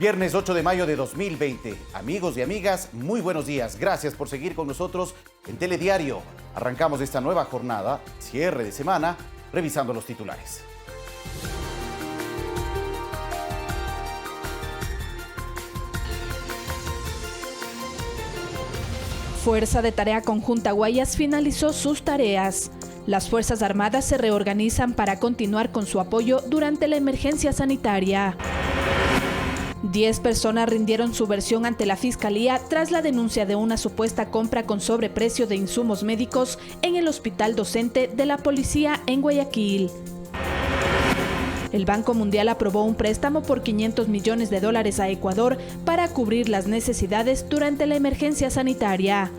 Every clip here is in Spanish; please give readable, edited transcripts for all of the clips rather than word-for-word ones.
Viernes 8 de mayo de 2020. Amigos y amigas, muy buenos días. Gracias por seguir con nosotros en Telediario. Arrancamos esta nueva jornada, cierre de semana, revisando los titulares. Fuerza de Tarea Conjunta Guayas finalizó sus tareas. Las Fuerzas Armadas se reorganizan para continuar con su apoyo durante la emergencia sanitaria. 10 personas rindieron su versión ante la Fiscalía tras la denuncia de una supuesta compra con sobreprecio de insumos médicos en el hospital docente de la policía en Guayaquil. El Banco Mundial aprobó un préstamo por $500 millones a Ecuador para cubrir las necesidades durante la emergencia sanitaria.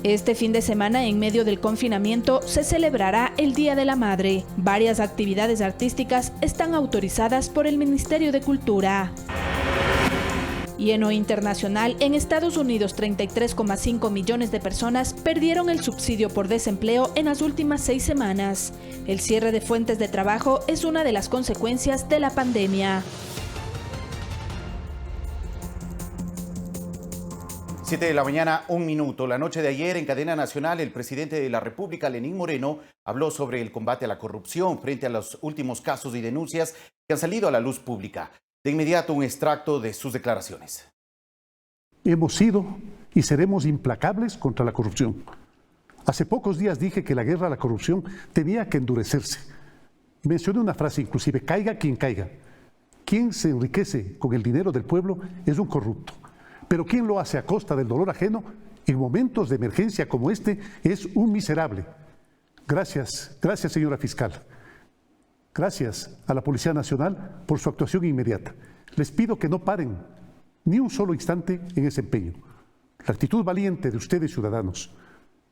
Este fin de semana, en medio del confinamiento, se celebrará el Día de la Madre. Varias actividades artísticas están autorizadas por el Ministerio de Cultura. Y en lo internacional, en Estados Unidos, 33,5 millones de personas perdieron el subsidio por desempleo en las últimas 6 semanas. El cierre de fuentes de trabajo es una de las consecuencias de la pandemia. 7 de la mañana, 1 minuto. La noche de ayer, en cadena nacional, el presidente de la República, Lenín Moreno, habló sobre el combate a la corrupción frente a los últimos casos y denuncias que han salido a la luz pública. De inmediato, un extracto de sus declaraciones. Hemos sido y seremos implacables contra la corrupción. Hace pocos días dije que la guerra a la corrupción tenía que endurecerse. Y mencioné una frase inclusive: caiga quien caiga. Quien se enriquece con el dinero del pueblo es un corrupto. Pero quien lo hace a costa del dolor ajeno, en momentos de emergencia como este, es un miserable. Gracias señora fiscal. Gracias a la Policía Nacional por su actuación inmediata. Les pido que no paren ni un solo instante en ese empeño. La actitud valiente de ustedes, ciudadanos,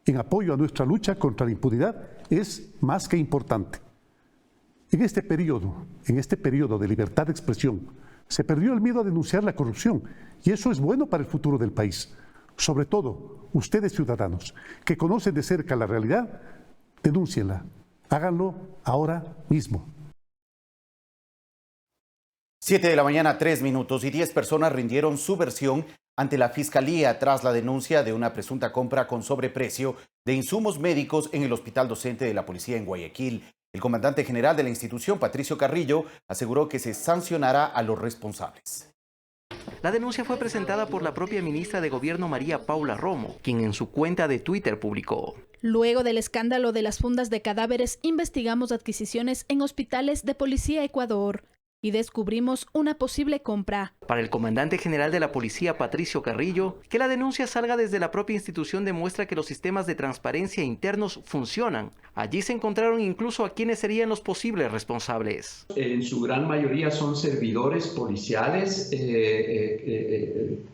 en apoyo a nuestra lucha contra la impunidad es más que importante. En este periodo de libertad de expresión, se perdió el miedo a denunciar la corrupción y eso es bueno para el futuro del país. Sobre todo, ustedes, ciudadanos, que conocen de cerca la realidad, denúncienla. Háganlo ahora mismo. 7 de la mañana, 3 minutos, y 10 personas rindieron su versión ante la Fiscalía tras la denuncia de una presunta compra con sobreprecio de insumos médicos en el hospital docente de la policía en Guayaquil. El comandante general de la institución, Patricio Carrillo, aseguró que se sancionará a los responsables. La denuncia fue presentada por la propia ministra de Gobierno, María Paula Romo, quien en su cuenta de Twitter publicó: Luego del escándalo de las fundas de cadáveres, investigamos adquisiciones en hospitales de Policía Ecuador y descubrimos una posible compra. Para el comandante general de la policía, Patricio Carrillo, que la denuncia salga desde la propia institución demuestra que los sistemas de transparencia internos funcionan. Allí se encontraron incluso a quienes serían los posibles responsables. En su gran mayoría son servidores policiales,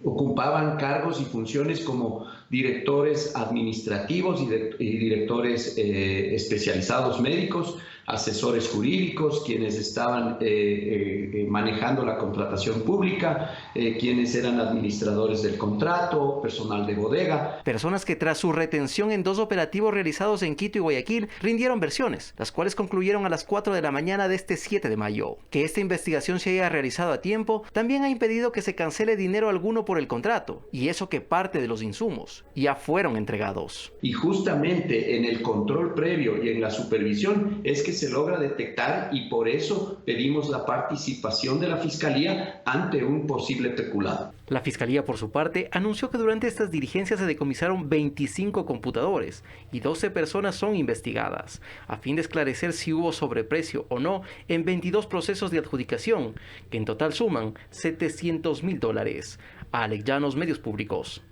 ocupaban cargos y funciones como directores administrativos y directores especializados médicos, asesores jurídicos, quienes estaban manejando la contratación pública, quienes eran administradores del contrato, personal de bodega. Personas que tras su retención en 2 operativos realizados en Quito y Guayaquil rindieron versiones, las cuales concluyeron a las 4 de la mañana de este 7 de mayo. Que esta investigación se haya realizado a tiempo también ha impedido que se cancele dinero alguno por el contrato, y eso que parte de los insumos ya fueron entregados. Y justamente en el control previo y en la supervisión es que se logra detectar, y por eso pedimos la participación de la Fiscalía ante un posible peculado. La Fiscalía, por su parte, anunció que durante estas diligencias se decomisaron 25 computadores y 12 personas son investigadas, a fin de esclarecer si hubo sobreprecio o no en 22 procesos de adjudicación, que en total suman $700.000. Alex Llanos, Medios Públicos.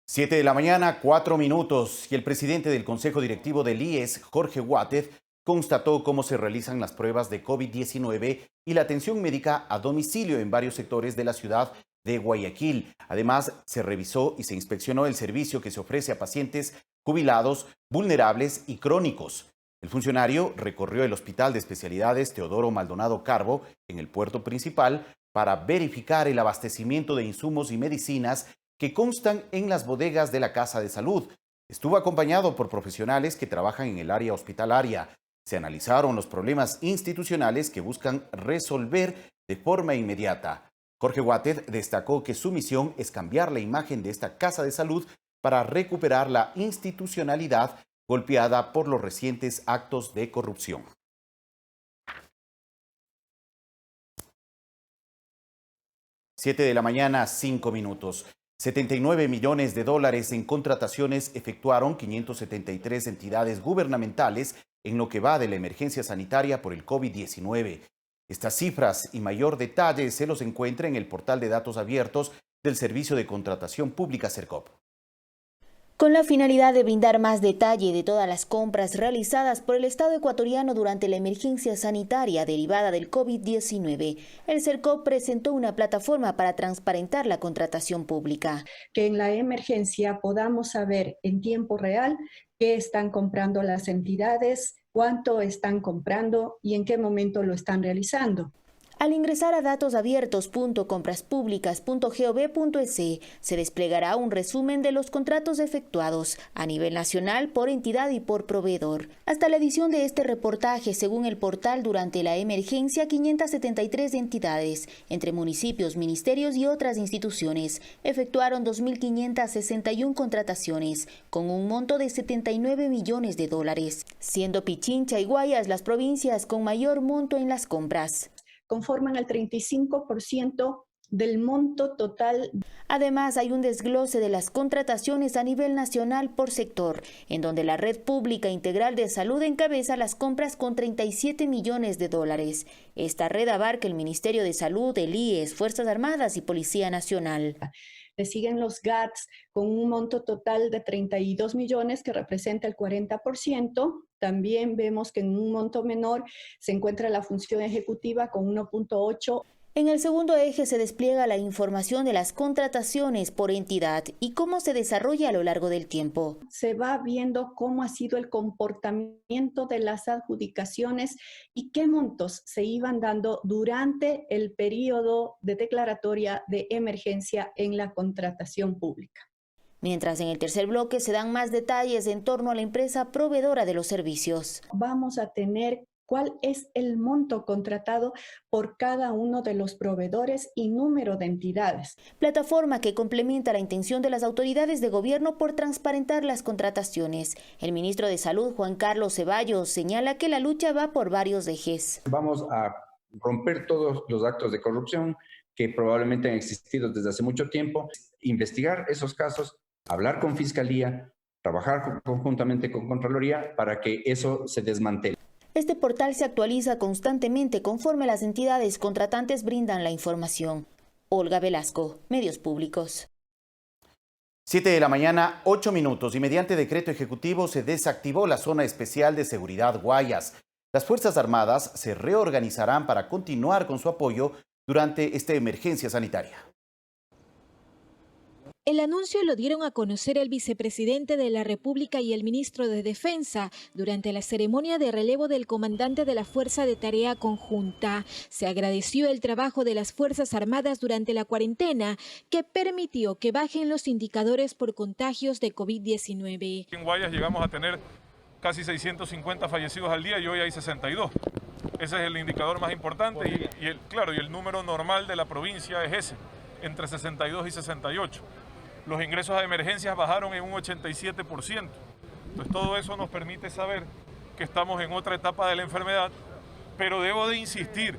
7 de la mañana, 4 minutos, y el presidente del Consejo Directivo del IES, Jorge Guátez, constató cómo se realizan las pruebas de COVID-19 y la atención médica a domicilio en varios sectores de la ciudad de Guayaquil. Además, se revisó y se inspeccionó el servicio que se ofrece a pacientes jubilados, vulnerables y crónicos. El funcionario recorrió el Hospital de Especialidades Teodoro Maldonado Carbo en el puerto principal para verificar el abastecimiento de insumos y medicinas que constan en las bodegas de la Casa de Salud. Estuvo acompañado por profesionales que trabajan en el área hospitalaria. Se analizaron los problemas institucionales que buscan resolver de forma inmediata. Jorge Guátez destacó que su misión es cambiar la imagen de esta casa de salud para recuperar la institucionalidad golpeada por los recientes actos de corrupción. 7 de la mañana, 5 minutos. 79 millones de dólares en contrataciones efectuaron 573 entidades gubernamentales en lo que va de la emergencia sanitaria por el COVID-19. Estas cifras y mayor detalle se los encuentra en el portal de datos abiertos del Servicio de Contratación Pública Sercop. Con la finalidad de brindar más detalle de todas las compras realizadas por el Estado ecuatoriano durante la emergencia sanitaria derivada del COVID-19, el Sercop presentó una plataforma para transparentar la contratación pública. Que en la emergencia podamos saber en tiempo real qué están comprando las entidades, cuánto están comprando y en qué momento lo están realizando. Al ingresar a datosabiertos.compraspublicas.gov.es se desplegará un resumen de los contratos efectuados a nivel nacional por entidad y por proveedor. Hasta la edición de este reportaje, según el portal, durante la emergencia, 573 entidades, entre municipios, ministerios y otras instituciones, efectuaron 2.561 contrataciones, con un monto de 79 millones de dólares, siendo Pichincha y Guayas las provincias con mayor monto en las compras. Conforman el 35% del monto total. Además, hay un desglose de las contrataciones a nivel nacional por sector, en donde la Red Pública Integral de Salud encabeza las compras con 37 millones de dólares. Esta red abarca el Ministerio de Salud, el IES, Fuerzas Armadas y Policía Nacional. Le siguen los GATS con un monto total de 32 millones que representa el 40%. También vemos que en un monto menor se encuentra la función ejecutiva con 1.8. En el segundo eje se despliega la información de las contrataciones por entidad y cómo se desarrolla a lo largo del tiempo. Se va viendo cómo ha sido el comportamiento de las adjudicaciones y qué montos se iban dando durante el periodo de declaratoria de emergencia en la contratación pública. Mientras en el tercer bloque se dan más detalles en torno a la empresa proveedora de los servicios. Vamos a tener cuál es el monto contratado por cada uno de los proveedores y número de entidades. Plataforma que complementa la intención de las autoridades de gobierno por transparentar las contrataciones. El ministro de Salud, Juan Carlos Ceballos, señala que la lucha va por varios ejes. Vamos a romper todos los actos de corrupción que probablemente han existido desde hace mucho tiempo, investigar esos casos, hablar con Fiscalía, trabajar conjuntamente con Contraloría para que eso se desmantele. Este portal se actualiza constantemente conforme las entidades contratantes brindan la información. Olga Velasco, Medios Públicos. 7 de la mañana, 8 minutos, y mediante decreto ejecutivo se desactivó la Zona Especial de Seguridad Guayas. Las Fuerzas Armadas se reorganizarán para continuar con su apoyo durante esta emergencia sanitaria. El anuncio lo dieron a conocer el vicepresidente de la República y el ministro de Defensa durante la ceremonia de relevo del comandante de la Fuerza de Tarea Conjunta. Se agradeció el trabajo de las Fuerzas Armadas durante la cuarentena, que permitió que bajen los indicadores por contagios de COVID-19. En Guayas llegamos a tener casi 650 fallecidos al día y hoy hay 62. Ese es el indicador más importante y el número normal de la provincia es ese, entre 62 y 68. Los ingresos a emergencias bajaron en un 87%. Entonces todo eso nos permite saber que estamos en otra etapa de la enfermedad, pero debo de insistir,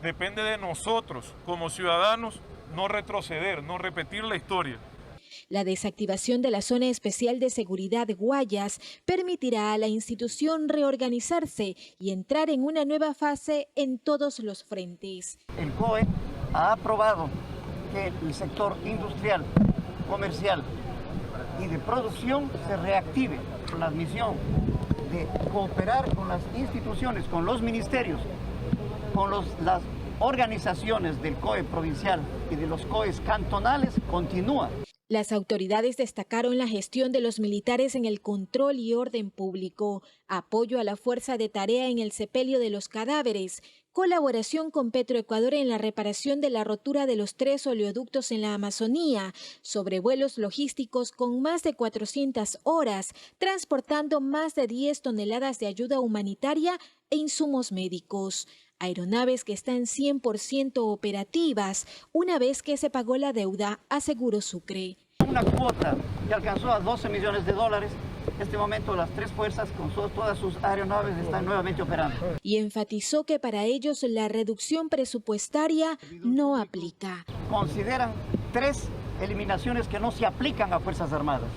depende de nosotros como ciudadanos no retroceder, no repetir la historia. La desactivación de la Zona Especial de Seguridad Guayas permitirá a la institución reorganizarse y entrar en una nueva fase en todos los frentes. El COE ha aprobado que el sector industrial, comercial y de producción se reactive con la misión de cooperar con las instituciones, con los ministerios, con las organizaciones del COE provincial y de los COEs cantonales, continúa. Las autoridades destacaron la gestión de los militares en el control y orden público, apoyo a la fuerza de tarea en el sepelio de los cadáveres, colaboración con Petroecuador en la reparación de la rotura de los 3 oleoductos en la Amazonía, sobrevuelos logísticos con más de 400 horas, transportando más de 10 toneladas de ayuda humanitaria e insumos médicos. Aeronaves que están 100% operativas una vez que se pagó la deuda a Seguro Sucre. Una cuota que alcanzó a $12 millones. En este momento las 3 fuerzas con todas sus aeronaves están nuevamente operando. Y enfatizó que para ellos la reducción presupuestaria no aplica. Consideran 3 eliminaciones que no se aplican a Fuerzas Armadas,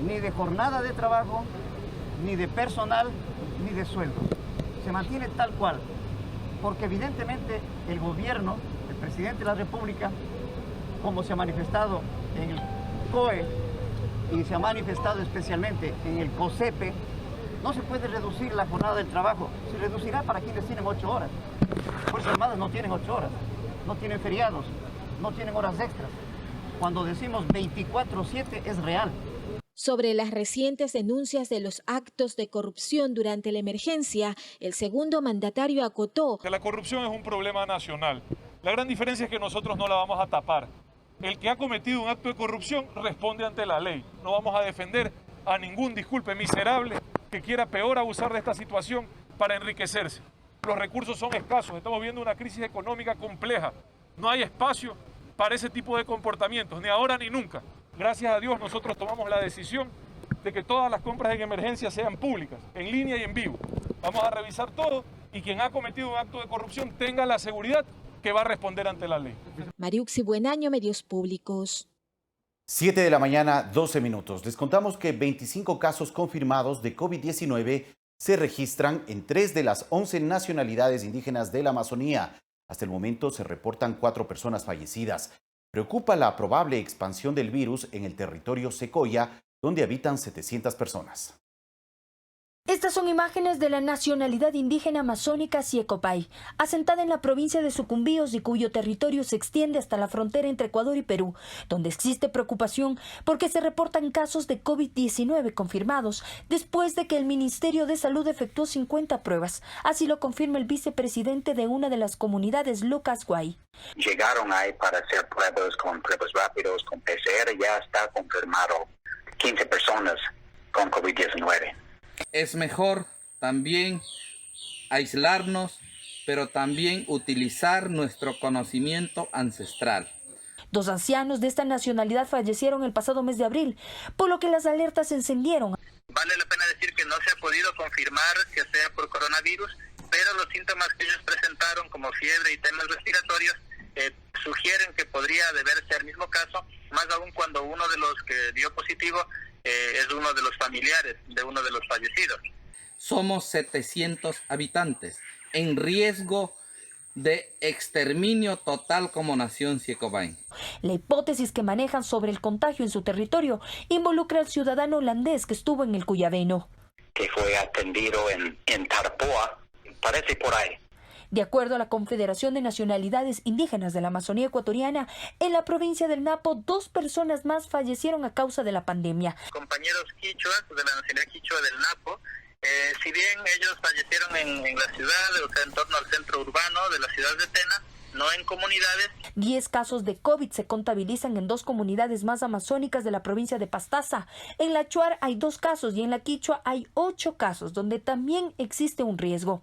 ni de jornada de trabajo, ni de personal, ni de sueldo. Se mantiene tal cual, porque evidentemente el gobierno, el presidente de la República, como se ha manifestado en el COE y se ha manifestado especialmente en el COSEPE, no se puede reducir la jornada del trabajo. Se reducirá para quienes tienen 8 horas. Fuerzas Armadas no tienen 8 horas, no tienen feriados, no tienen horas extras. Cuando decimos 24/7 es real. Sobre las recientes denuncias de los actos de corrupción durante la emergencia, el segundo mandatario acotó que la corrupción es un problema nacional. La gran diferencia es que nosotros no la vamos a tapar. El que ha cometido un acto de corrupción responde ante la ley. No vamos a defender a ningún, disculpe, miserable que quiera peor abusar de esta situación para enriquecerse. Los recursos son escasos, estamos viendo una crisis económica compleja. No hay espacio para ese tipo de comportamientos, ni ahora ni nunca. Gracias a Dios nosotros tomamos la decisión de que todas las compras en emergencia sean públicas, en línea y en vivo. Vamos a revisar todo y quien ha cometido un acto de corrupción tenga la seguridad que va a responder ante la ley. Mariuxi Buenaño, Medios Públicos. 7 de la mañana, 12 minutos. Les contamos que 25 casos confirmados de COVID-19 se registran en 3 de las 11 nacionalidades indígenas de la Amazonía. Hasta el momento se reportan 4 personas fallecidas. Preocupa la probable expansión del virus en el territorio Secoya, donde habitan 700 personas. Estas son imágenes de la nacionalidad indígena amazónica Siecopay, asentada en la provincia de Sucumbíos y cuyo territorio se extiende hasta la frontera entre Ecuador y Perú, donde existe preocupación porque se reportan casos de COVID-19 confirmados después de que el Ministerio de Salud efectuó 50 pruebas. Así lo confirma el vicepresidente de una de las comunidades, Lucas Guay. Llegaron ahí para hacer pruebas con pruebas rápidos, con PCR, ya está confirmado 15 personas con COVID-19. Es mejor también aislarnos, pero también utilizar nuestro conocimiento ancestral. 2 ancianos de esta nacionalidad fallecieron el pasado mes de abril, por lo que las alertas se encendieron. Vale la pena decir que no se ha podido confirmar que sea por coronavirus, pero los síntomas que ellos presentaron, como fiebre y temas respiratorios, sugieren que podría deberse al mismo caso, más aún cuando uno de los que dio positivo es uno de los familiares de uno de los fallecidos. Somos 700 habitantes en riesgo de exterminio total como nación Siecopay. La hipótesis que manejan sobre el contagio en su territorio involucra al ciudadano holandés que estuvo en el Cuyabeno. Que fue atendido en Tarapoa, parece por ahí. De acuerdo a la Confederación de Nacionalidades Indígenas de la Amazonía Ecuatoriana, en la provincia del Napo, 2 personas más fallecieron a causa de la pandemia. Compañeros quichuas de la nacionalidad quichua del Napo, si bien ellos fallecieron en la ciudad, o sea, en torno al centro urbano de la ciudad de Tena, no en comunidades. 10 casos de COVID se contabilizan en 2 comunidades más amazónicas de la provincia de Pastaza. En la Chuar hay 2 casos y en la Quichua hay 8 casos, donde también existe un riesgo.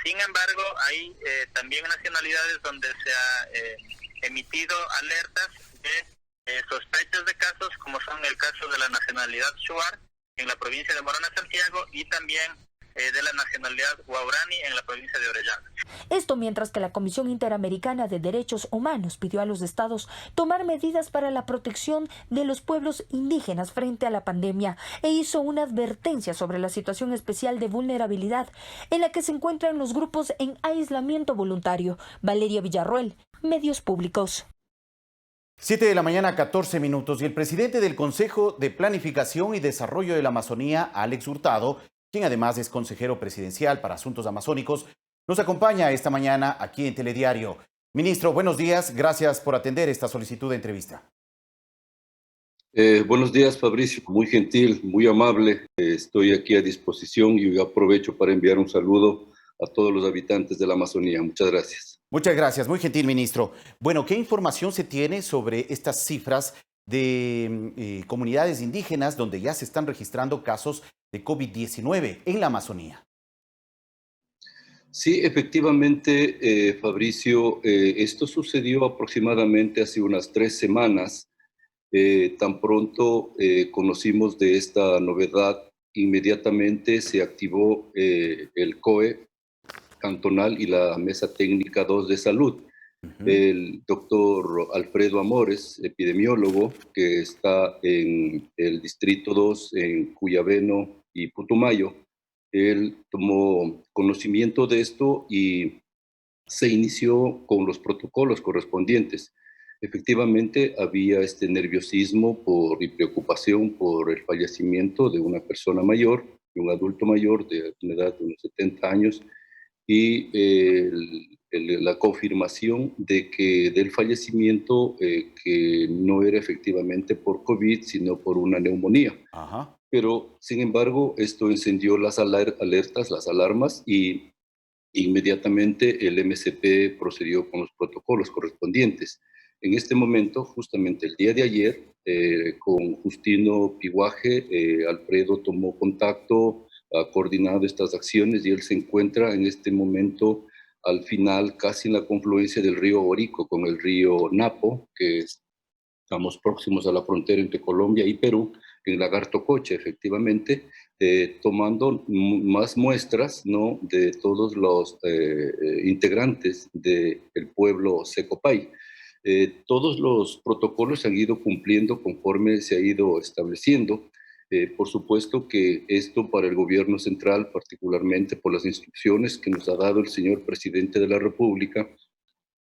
Sin embargo, hay también nacionalidades donde se ha emitido alertas de sospechas de casos, como son el caso de la nacionalidad Shuar en la provincia de Morona, Santiago, y también de la nacionalidad Guaurani en la provincia de Orellana. Esto mientras que la Comisión Interamericana de Derechos Humanos pidió a los estados tomar medidas para la protección de los pueblos indígenas frente a la pandemia e hizo una advertencia sobre la situación especial de vulnerabilidad en la que se encuentran los grupos en aislamiento voluntario. Valeria Villarroel, Medios Públicos. 7 de la mañana, 14 minutos, y el presidente del Consejo de Planificación y Desarrollo de la Amazonía, Alex Hurtado, quien además es consejero presidencial para asuntos amazónicos, nos acompaña esta mañana aquí en Telediario. Ministro, buenos días. Gracias por atender esta solicitud de entrevista. Buenos días, Fabricio. Muy gentil, muy amable. Estoy aquí a disposición y aprovecho para enviar un saludo a todos los habitantes de la Amazonía. Muchas gracias. Muchas gracias, muy gentil, ministro. Bueno, ¿qué información se tiene sobre estas cifras de comunidades indígenas donde ya se están registrando casos de COVID-19 en la Amazonía? Sí, efectivamente, Fabricio, esto sucedió aproximadamente hace unas 3 semanas. Tan pronto conocimos de esta novedad, inmediatamente se activó el COE cantonal y la Mesa Técnica 2 de Salud. El doctor Alfredo Amores, epidemiólogo, que está en el Distrito 2, en Cuyabeno y Putumayo, él tomó conocimiento de esto y se inició con los protocolos correspondientes. Efectivamente, había este nerviosismo y preocupación por el fallecimiento de una persona mayor, de un adulto mayor de una edad de unos 70 años, y la confirmación del fallecimiento que no era efectivamente por COVID, sino por una neumonía. Ajá. Pero, sin embargo, esto encendió las alertas, las alarmas, y inmediatamente el MSP procedió con los protocolos correspondientes. En este momento, justamente el día de ayer, con Justino Piguaje, Alfredo tomó contacto, ha coordinado estas acciones y él se encuentra en este momento al final casi en la confluencia del río Orico con el río Napo, que estamos próximos a la frontera entre Colombia y Perú, en Lagartococha, efectivamente, tomando más muestras, ¿no?, de todos los integrantes del pueblo Secopay. Todos los protocolos se han ido cumpliendo conforme se ha ido estableciendo. Por supuesto que esto para el gobierno central, particularmente por las instrucciones que nos ha dado el señor presidente de la República,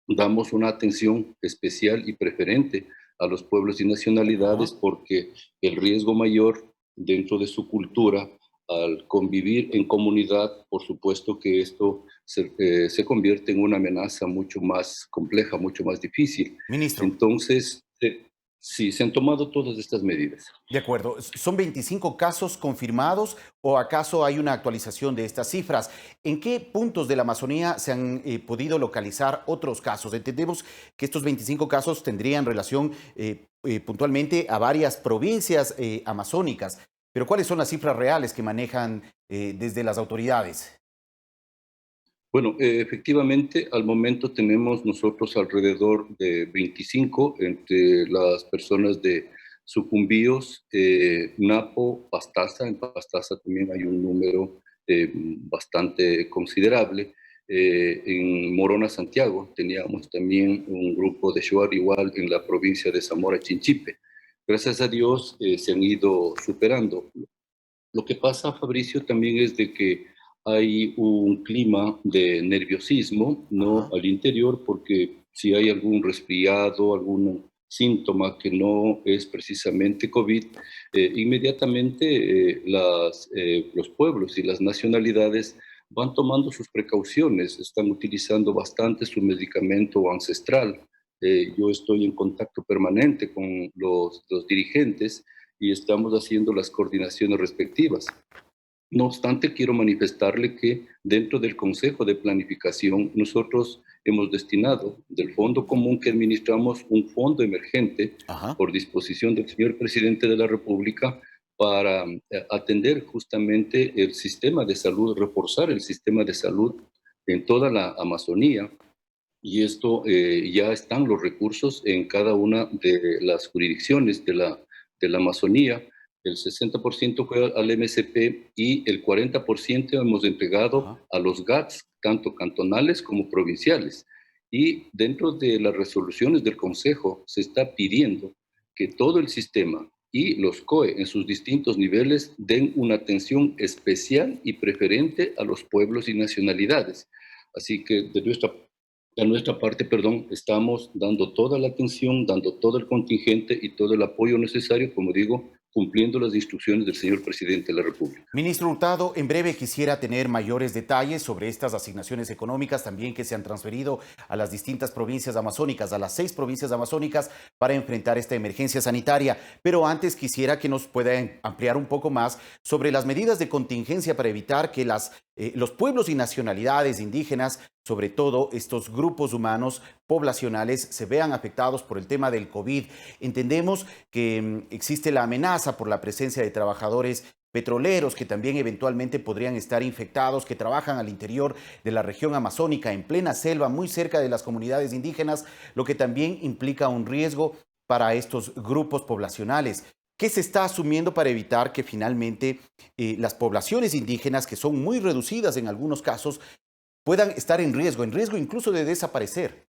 damos una atención especial y preferente a los pueblos y nacionalidades, porque el riesgo mayor dentro de su cultura, al convivir en comunidad, por supuesto que esto se convierte en una amenaza mucho más compleja, mucho más difícil. Ministro. Entonces, sí, se han tomado todas estas medidas. De acuerdo. ¿Son 25 casos confirmados o acaso hay una actualización de estas cifras? ¿En qué puntos de la Amazonía se han podido localizar otros casos? Entendemos que estos 25 casos tendrían relación puntualmente a varias provincias amazónicas, pero ¿cuáles son las cifras reales que manejan desde las autoridades? Bueno, efectivamente, al momento tenemos nosotros alrededor de 25 entre las personas de Sucumbíos, Napo, Pastaza. En Pastaza también hay un número bastante considerable. En Morona, Santiago, teníamos también un grupo de Shuar igual en la provincia de Zamora Chinchipe. Gracias a Dios se han ido superando. Lo que pasa, Fabricio, también es de que hay un clima de nerviosismo, ¿no?, al interior, porque si hay algún resfriado, algún síntoma que no es precisamente COVID, inmediatamente los pueblos y las nacionalidades van tomando sus precauciones, están utilizando bastante su medicamento ancestral. Yo estoy en contacto permanente con los dirigentes y estamos haciendo las coordinaciones respectivas. No obstante, quiero manifestarle que dentro del Consejo de Planificación nosotros hemos destinado del fondo común que administramos un fondo emergente por disposición del señor presidente de la República para atender justamente el sistema de salud, reforzar el sistema de salud en toda la Amazonía. Y esto ya están los recursos en cada una de las jurisdicciones de la Amazonía. El 60% fue al MSP y el 40% hemos entregado a los GATS, tanto cantonales como provinciales. Y dentro de las resoluciones del Consejo se está pidiendo que todo el sistema y los COE en sus distintos niveles den una atención especial y preferente a los pueblos y nacionalidades. Así que de nuestra parte, estamos dando toda la atención, dando todo el contingente y todo el apoyo necesario, como digo, cumpliendo las instrucciones del señor presidente de la República. Ministro Hurtado, en breve quisiera tener mayores detalles sobre estas asignaciones económicas también que se han transferido a las distintas provincias amazónicas, a las 6 provincias amazónicas para enfrentar esta emergencia sanitaria. Pero antes quisiera que nos pueda ampliar un poco más sobre las medidas de contingencia para evitar que las los pueblos y nacionalidades indígenas, sobre todo estos grupos humanos poblacionales, se vean afectados por el tema del COVID. Entendemos que existe la amenaza por la presencia de trabajadores petroleros que también eventualmente podrían estar infectados, que trabajan al interior de la región amazónica, en plena selva, muy cerca de las comunidades indígenas, lo que también implica un riesgo para estos grupos poblacionales. ¿Qué se está asumiendo para evitar que finalmente las poblaciones indígenas, que son muy reducidas en algunos casos, puedan estar en riesgo incluso de desaparecer?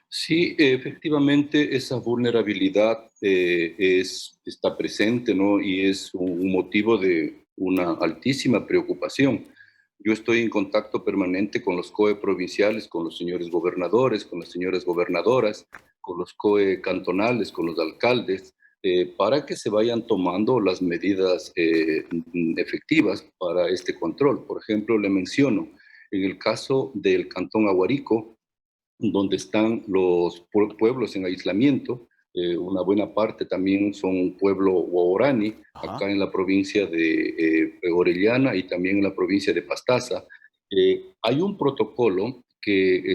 Sí, efectivamente esa vulnerabilidad está presente, ¿no? Y es un motivo de una altísima preocupación. Yo estoy en contacto permanente con los COE provinciales, con los señores gobernadores, con las señoras gobernadoras, con los COE cantonales, con los alcaldes, para que se vayan tomando las medidas efectivas para este control. Por ejemplo, le menciono, en el caso del Cantón Aguarico, donde están los pueblos en aislamiento, una buena parte también son pueblo guarani, acá en la provincia de Orellana y también en la provincia de Pastaza. Hay un protocolo que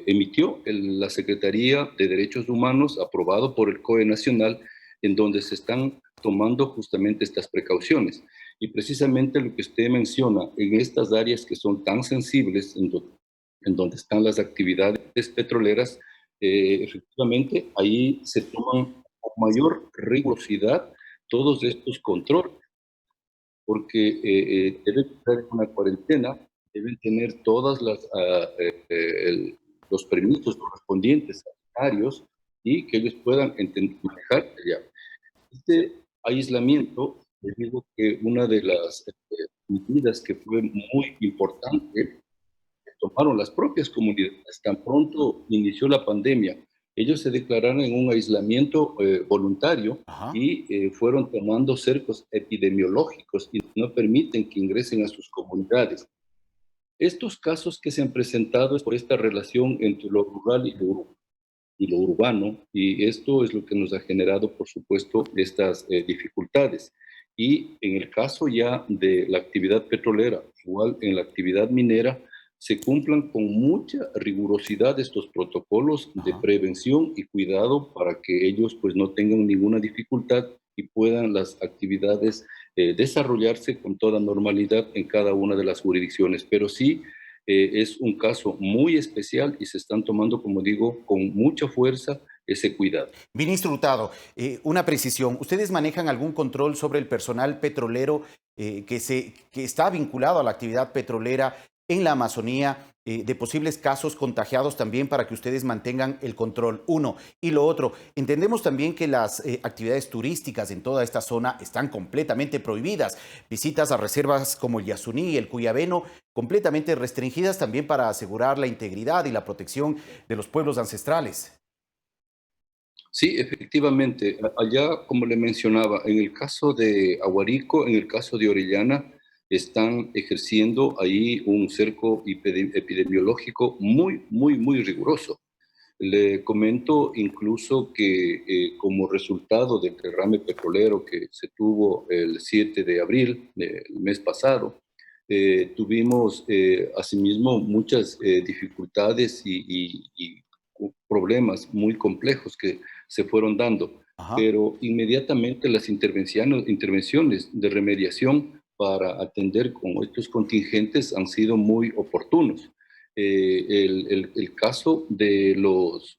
emitió la Secretaría de Derechos Humanos, aprobado por el COE Nacional, en donde se están tomando justamente estas precauciones. Y precisamente lo que usted menciona, en estas áreas que son tan sensibles, en donde están las actividades petroleras, efectivamente ahí se toman con mayor rigurosidad todos estos controles, porque deben estar en una cuarentena, deben tener todos los permisos correspondientes sanitarios y que ellos puedan manejar ya. Este aislamiento, les digo que una de las medidas que fue muy importante tomaron las propias comunidades. Tan pronto inició la pandemia, ellos se declararon en un aislamiento voluntario y fueron tomando cercos epidemiológicos y no permiten que ingresen a sus comunidades. Estos casos que se han presentado es por esta relación entre lo rural y lo urbano, y esto es lo que nos ha generado, por supuesto, estas dificultades. Y en el caso ya de la actividad petrolera, igual en la actividad minera, se cumplan con mucha rigurosidad estos protocolos de prevención y cuidado para que ellos pues no tengan ninguna dificultad y puedan las actividades desarrollarse con toda normalidad en cada una de las jurisdicciones. Pero sí es un caso muy especial y se están tomando, como digo, con mucha fuerza ese cuidado. Ministro Hurtado, una precisión. ¿Ustedes manejan algún control sobre el personal petrolero que está vinculado a la actividad petrolera en la Amazonía, de posibles casos contagiados también, para que ustedes mantengan el control? Uno. Y lo otro, entendemos también que las actividades turísticas en toda esta zona están completamente prohibidas. Visitas a reservas como el Yasuní y el Cuyabeno completamente restringidas también para asegurar la integridad y la protección de los pueblos ancestrales. Sí, efectivamente. Allá, como le mencionaba, en el caso de Aguarico, en el caso de Orellana, están ejerciendo ahí un cerco epidemiológico muy riguroso. Le comento incluso que como resultado del derrame petrolero que se tuvo el 7 de abril del mes pasado, tuvimos asimismo muchas dificultades y problemas muy complejos que se fueron dando. Pero inmediatamente las intervenciones de remediación para atender con estos contingentes han sido muy oportunos. El caso de los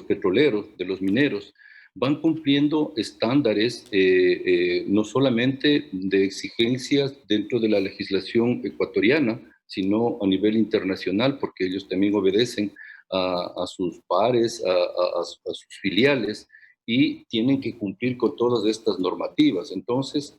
petroleros, de los mineros, van cumpliendo estándares no solamente de exigencias dentro de la legislación ecuatoriana, sino a nivel internacional, porque ellos también obedecen a sus pares, a sus filiales, y tienen que cumplir con todas estas normativas. Entonces,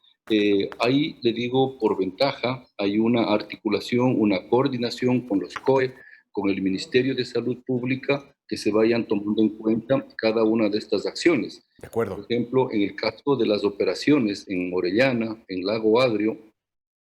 ahí le digo, por ventaja, hay una articulación, una coordinación con los COE, con el Ministerio de Salud Pública, que se vayan tomando en cuenta cada una de estas acciones. De acuerdo. Por ejemplo, en el caso de las operaciones en Orellana, en Lago Agrio,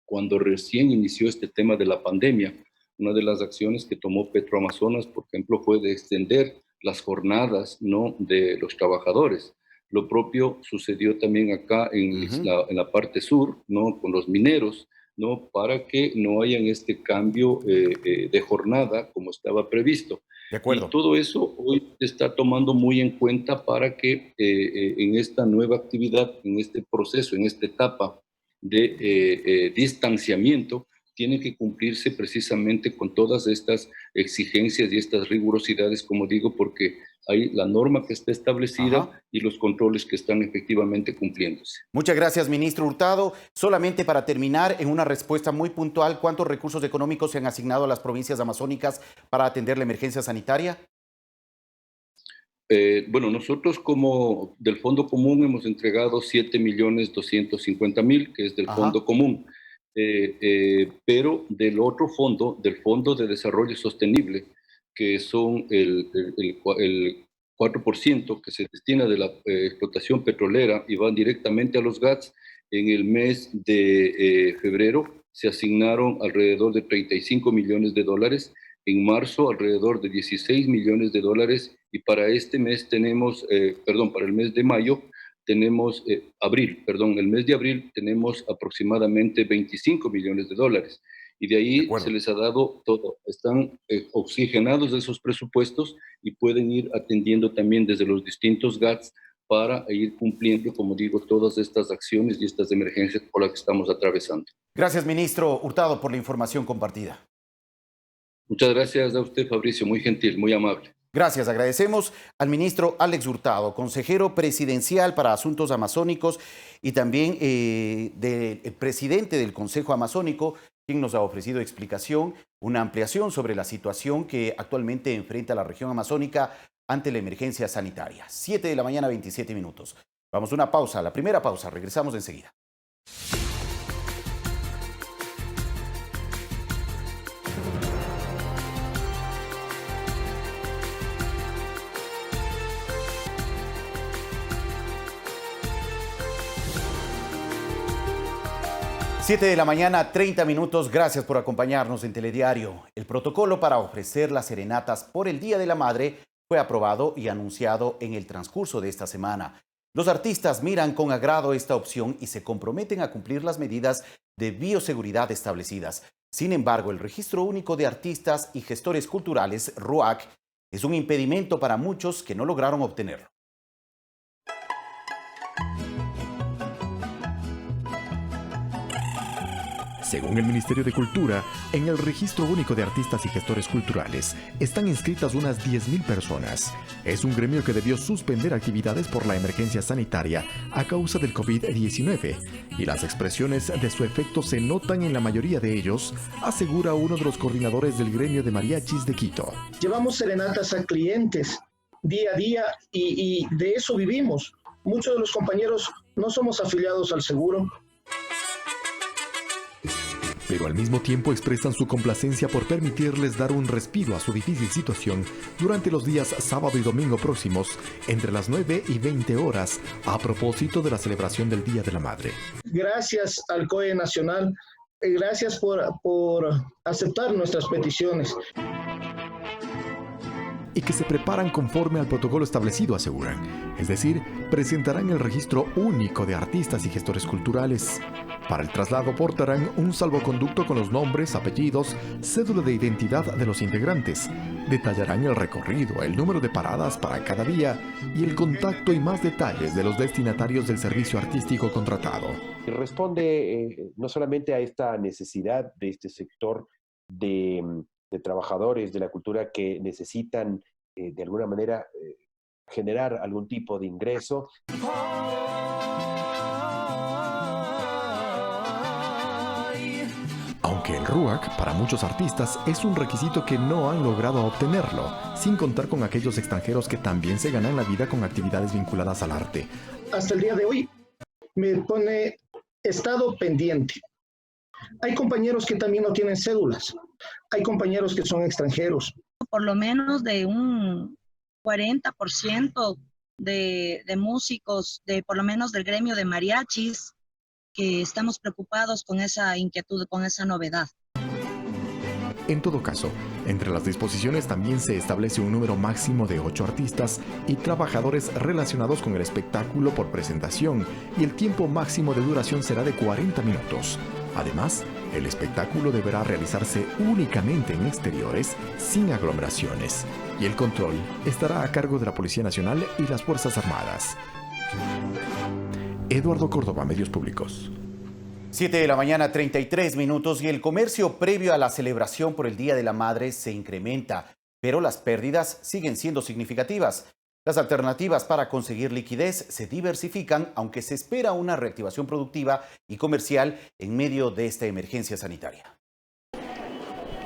cuando recién inició este tema de la pandemia, una de las acciones que tomó Petroamazonas, por ejemplo, fue de extender las jornadas, ¿no?, de los trabajadores. Lo propio sucedió también acá en la parte sur, ¿no? Con los mineros, ¿no? Para que no haya este cambio de jornada como estaba previsto. De acuerdo. Y todo eso hoy se está tomando muy en cuenta para que en esta nueva actividad, en este proceso, en esta etapa de distanciamiento, tiene que cumplirse precisamente con todas estas exigencias y estas rigurosidades, como digo, porque hay la norma que está establecida y los controles que están efectivamente cumpliéndose. Muchas gracias, ministro Hurtado. Solamente para terminar, en una respuesta muy puntual, ¿cuántos recursos económicos se han asignado a las provincias amazónicas para atender la emergencia sanitaria? Bueno, nosotros como del Fondo Común hemos entregado 7.250.000, que es del Fondo Común. Pero del otro fondo, del Fondo de Desarrollo Sostenible, que son el 4% que se destina de la explotación petrolera y van directamente a los GATS, en el mes de febrero se asignaron alrededor de $35 millones, en marzo alrededor de $16 millones, y para este mes tenemos, para el mes de mayo, tenemos el mes de abril tenemos aproximadamente $25 millones, y de ahí se les ha dado todo. Están oxigenados esos presupuestos y pueden ir atendiendo también desde los distintos GATS para ir cumpliendo, como digo, todas estas acciones y estas emergencias por las que estamos atravesando. Gracias, ministro Hurtado, por la información compartida. Muchas gracias a usted, Fabricio, muy gentil, muy amable. Gracias, agradecemos al ministro Alex Hurtado, consejero presidencial para asuntos amazónicos y también del presidente del Consejo Amazónico, quien nos ha ofrecido explicación, una ampliación sobre la situación que actualmente enfrenta la región amazónica ante la emergencia sanitaria. 7 de la mañana, 27 minutos. Vamos a una pausa, la primera pausa, regresamos enseguida. Siete de la mañana, 30 minutos. Gracias por acompañarnos en Telediario. El protocolo para ofrecer las serenatas por el Día de la Madre fue aprobado y anunciado en el transcurso de esta semana. Los artistas miran con agrado esta opción y se comprometen a cumplir las medidas de bioseguridad establecidas. Sin embargo, el Registro Único de Artistas y Gestores Culturales, RUAC, es un impedimento para muchos que no lograron obtenerlo. Según el Ministerio de Cultura, en el Registro Único de Artistas y Gestores Culturales están inscritas unas 10.000 personas. Es un gremio que debió suspender actividades por la emergencia sanitaria a causa del COVID-19 y las expresiones de su efecto se notan en la mayoría de ellos, asegura uno de los coordinadores del gremio de mariachis de Quito. Llevamos serenatas a clientes día a día y de eso vivimos. Muchos de los compañeros no somos afiliados al seguro. Pero al mismo tiempo expresan su complacencia por permitirles dar un respiro a su difícil situación durante los días sábado y domingo próximos, entre las 9 y 20 horas, a propósito de la celebración del Día de la Madre. Gracias al COE Nacional, gracias por aceptar nuestras peticiones. Y que se preparan conforme al protocolo establecido, aseguran. Es decir, presentarán el Registro Único de Artistas y Gestores Culturales. Para el traslado portarán un salvoconducto con los nombres, apellidos, cédula de identidad de los integrantes. Detallarán el recorrido, el número de paradas para cada día y el contacto y más detalles de los destinatarios del servicio artístico contratado. Responde no solamente a esta necesidad de este sector de trabajadores de la cultura que necesitan de alguna manera generar algún tipo de ingreso. Aunque el RUAC para muchos artistas es un requisito que no han logrado obtenerlo, sin contar con aquellos extranjeros que también se ganan la vida con actividades vinculadas al arte. Hasta el día de hoy me pone estado pendiente. Hay compañeros que también no tienen cédulas. Hay compañeros que son extranjeros. Por lo menos de un 40% de músicos, por lo menos del gremio de mariachis, que estamos preocupados con esa inquietud, con esa novedad. En todo caso, Entre las disposiciones también se establece un número máximo de 8 artistas y trabajadores relacionados con el espectáculo por presentación, y el tiempo máximo de duración será de 40 minutos. Además, el espectáculo deberá realizarse únicamente en exteriores, sin aglomeraciones, y el control estará a cargo de la Policía Nacional y las Fuerzas Armadas. Eduardo Córdoba, Medios Públicos. 7 de la mañana, 33 minutos, y el comercio previo a la celebración por el Día de la Madre se incrementa, pero las pérdidas siguen siendo significativas. Las alternativas para conseguir liquidez se diversifican, aunque se espera una reactivación productiva y comercial en medio de esta emergencia sanitaria.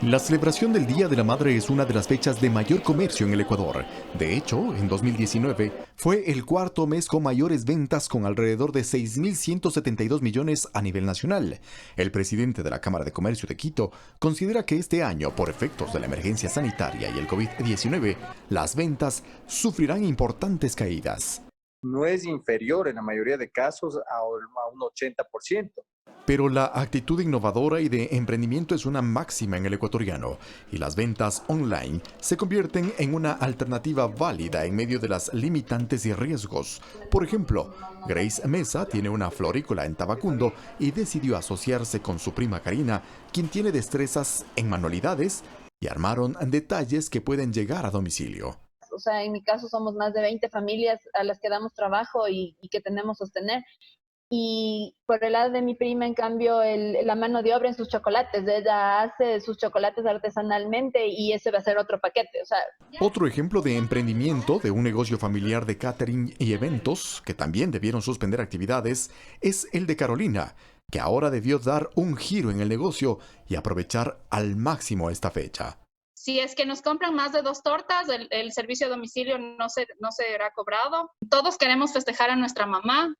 La celebración del Día de la Madre es una de las fechas de mayor comercio en el Ecuador. De hecho, en 2019 fue el cuarto mes con mayores ventas, con alrededor de 6.172 millones a nivel nacional. El presidente de la Cámara de Comercio de Quito considera que este año, por efectos de la emergencia sanitaria y el COVID-19, las ventas sufrirán importantes caídas. No es inferior en la mayoría de casos a un 80%. Pero la actitud innovadora y de emprendimiento es una máxima en el ecuatoriano, y las ventas online se convierten en una alternativa válida en medio de las limitantes y riesgos. Por ejemplo, Grace Mesa tiene una florícola en Tabacundo y decidió asociarse con su prima Karina, quien tiene destrezas en manualidades, y armaron detalles que pueden llegar a domicilio. O sea, en mi caso somos más de 20 familias a las que damos trabajo y que tenemos sostener. Y por el lado de mi prima, en cambio, la mano de obra en sus chocolates. Ella hace sus chocolates artesanalmente y ese va a ser otro paquete. O sea, otro ejemplo de emprendimiento de un negocio familiar de catering y eventos, que también debieron suspender actividades, es el de Carolina, que ahora debió dar un giro en el negocio y aprovechar al máximo esta fecha. Si es que nos compran más de 2 tortas, el servicio a domicilio no será cobrado. Todos queremos festejar a nuestra mamá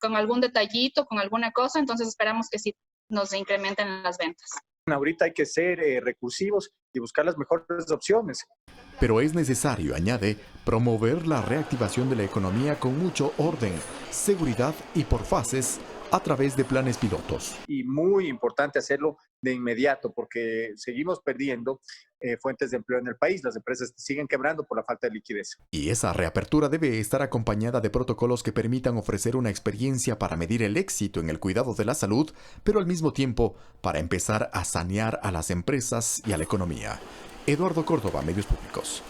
con algún detallito, con alguna cosa, entonces esperamos que sí nos incrementen las ventas. Ahorita hay que ser recursivos y buscar las mejores opciones. Pero es necesario, añade, promover la reactivación de la economía con mucho orden, seguridad y por fases, a través de planes pilotos. Y muy importante hacerlo de inmediato, porque seguimos perdiendo fuentes de empleo en el país. Las empresas siguen quebrando por la falta de liquidez. Y esa reapertura debe estar acompañada de protocolos que permitan ofrecer una experiencia para medir el éxito en el cuidado de la salud, pero al mismo tiempo para empezar a sanear a las empresas y a la economía. Eduardo Córdoba, Medios Públicos.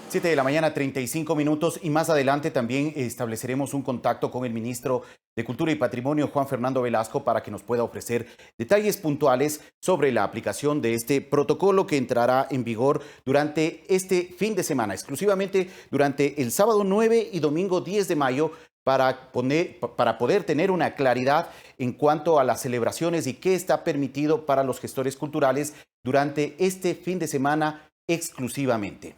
7 de la mañana, 35 minutos, y más adelante también estableceremos un contacto con el ministro de Cultura y Patrimonio, Juan Fernando Velasco, para que nos pueda ofrecer detalles puntuales sobre la aplicación de este protocolo que entrará en vigor durante este fin de semana, exclusivamente durante el sábado 9 y domingo 10 de mayo, para poder tener una claridad en cuanto a las celebraciones y qué está permitido para los gestores culturales durante este fin de semana exclusivamente.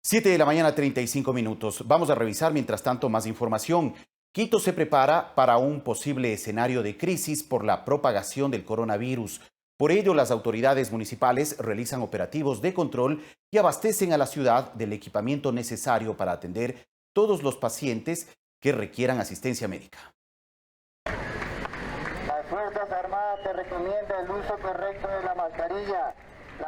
7 de la mañana, 35 minutos. Vamos a revisar, mientras tanto, más información. Quito se prepara para un posible escenario de crisis por la propagación del coronavirus. Por ello, las autoridades municipales realizan operativos de control y abastecen a la ciudad del equipamiento necesario para atender todos los pacientes que requieran asistencia médica. Las Fuerzas Armadas te recomiendan el uso correcto de la mascarilla.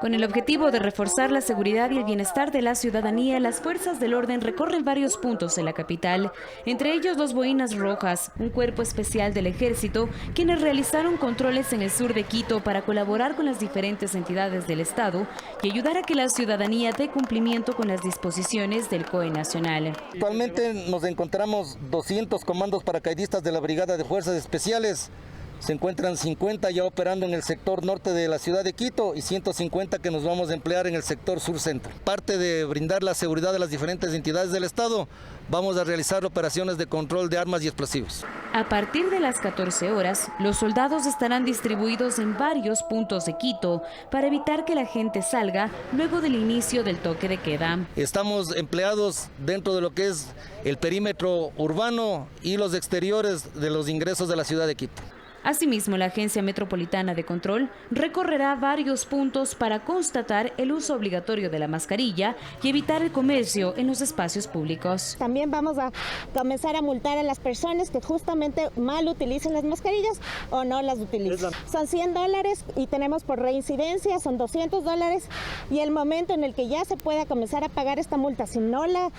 Con el objetivo de reforzar la seguridad y el bienestar de la ciudadanía, las fuerzas del orden recorren varios puntos de la capital, entre ellos 2 boinas rojas, un cuerpo especial del ejército, quienes realizaron controles en el sur de Quito para colaborar con las diferentes entidades del Estado y ayudar a que la ciudadanía dé cumplimiento con las disposiciones del COE Nacional. Actualmente nos encontramos 200 comandos paracaidistas de la Brigada de Fuerzas Especiales. Se encuentran 50 ya operando en el sector norte de la ciudad de Quito y 150 que nos vamos a emplear en el sector sur-centro. Parte de brindar la seguridad de las diferentes entidades del Estado, vamos a realizar operaciones de control de armas y explosivos. A partir de las 14 horas, los soldados estarán distribuidos en varios puntos de Quito para evitar que la gente salga luego del inicio del toque de queda. Estamos empleados dentro de lo que es el perímetro urbano y los exteriores de los ingresos de la ciudad de Quito. Asimismo, la Agencia Metropolitana de Control recorrerá varios puntos para constatar el uso obligatorio de la mascarilla y evitar el comercio en los espacios públicos. También vamos a comenzar a multar a las personas que justamente mal utilicen las mascarillas o no las utilicen. Son $100 y tenemos por reincidencia, son $200, y el momento en el que ya se pueda comenzar a pagar esta multa, si no la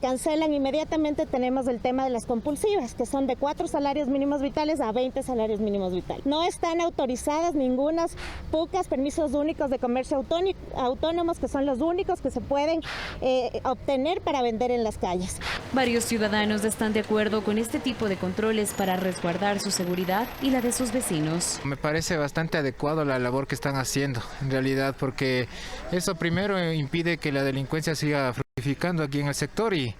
cancelan inmediatamente, tenemos el tema de las compulsivas, que son de 4 salarios mínimos vitales a 20 salarios mínimos vitales. No están autorizadas ningunas PUCAs, permisos únicos de comercio autónomos, que son los únicos que se pueden obtener para vender en las calles. Varios ciudadanos están de acuerdo con este tipo de controles para resguardar su seguridad y la de sus vecinos. Me parece bastante adecuado la labor que están haciendo, en realidad, porque eso primero impide que la delincuencia siga fructificando aquí en el sector y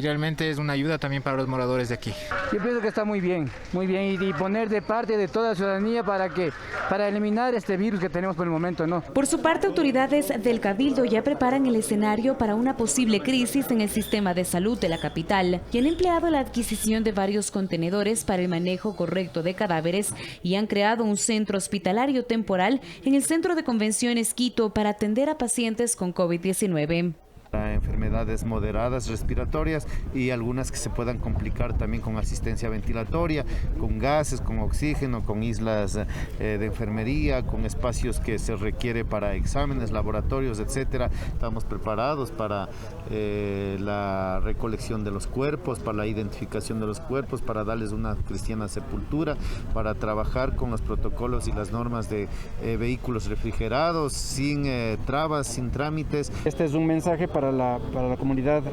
realmente es una ayuda también para los moradores de aquí. Yo pienso que está muy bien y poner de parte de toda la ciudadanía para eliminar este virus que tenemos por el momento, ¿no? Por su parte, autoridades del Cabildo ya preparan el escenario para una posible crisis en el sistema de salud de la capital y han empleado la adquisición de varios contenedores para el manejo correcto de cadáveres y han creado un centro hospitalario temporal en el Centro de Convenciones Quito para atender a pacientes con COVID-19. Enfermedades moderadas respiratorias y algunas que se puedan complicar también con asistencia ventilatoria, con gases, con oxígeno, con islas de enfermería, con espacios que se requiere para exámenes, laboratorios, etcétera. Estamos preparados para la recolección de los cuerpos, para la identificación de los cuerpos, para darles una cristiana sepultura, para trabajar con los protocolos y las normas de vehículos refrigerados, sin trabas, sin trámites. Este es un mensaje para la comunidad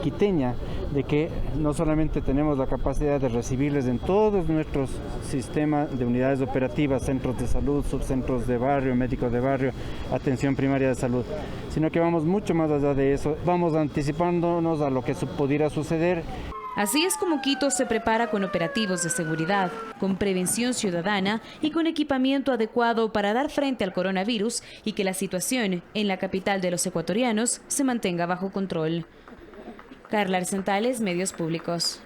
quiteña, de que no solamente tenemos la capacidad de recibirles en todos nuestros sistemas de unidades operativas, centros de salud, subcentros de barrio, médicos de barrio, atención primaria de salud, sino que vamos mucho más allá de eso, vamos anticipándonos a lo que pudiera suceder. Así es como Quito se prepara con operativos de seguridad, con prevención ciudadana y con equipamiento adecuado para dar frente al coronavirus y que la situación en la capital de los ecuatorianos se mantenga bajo control. Carla Arcentales, Medios Públicos.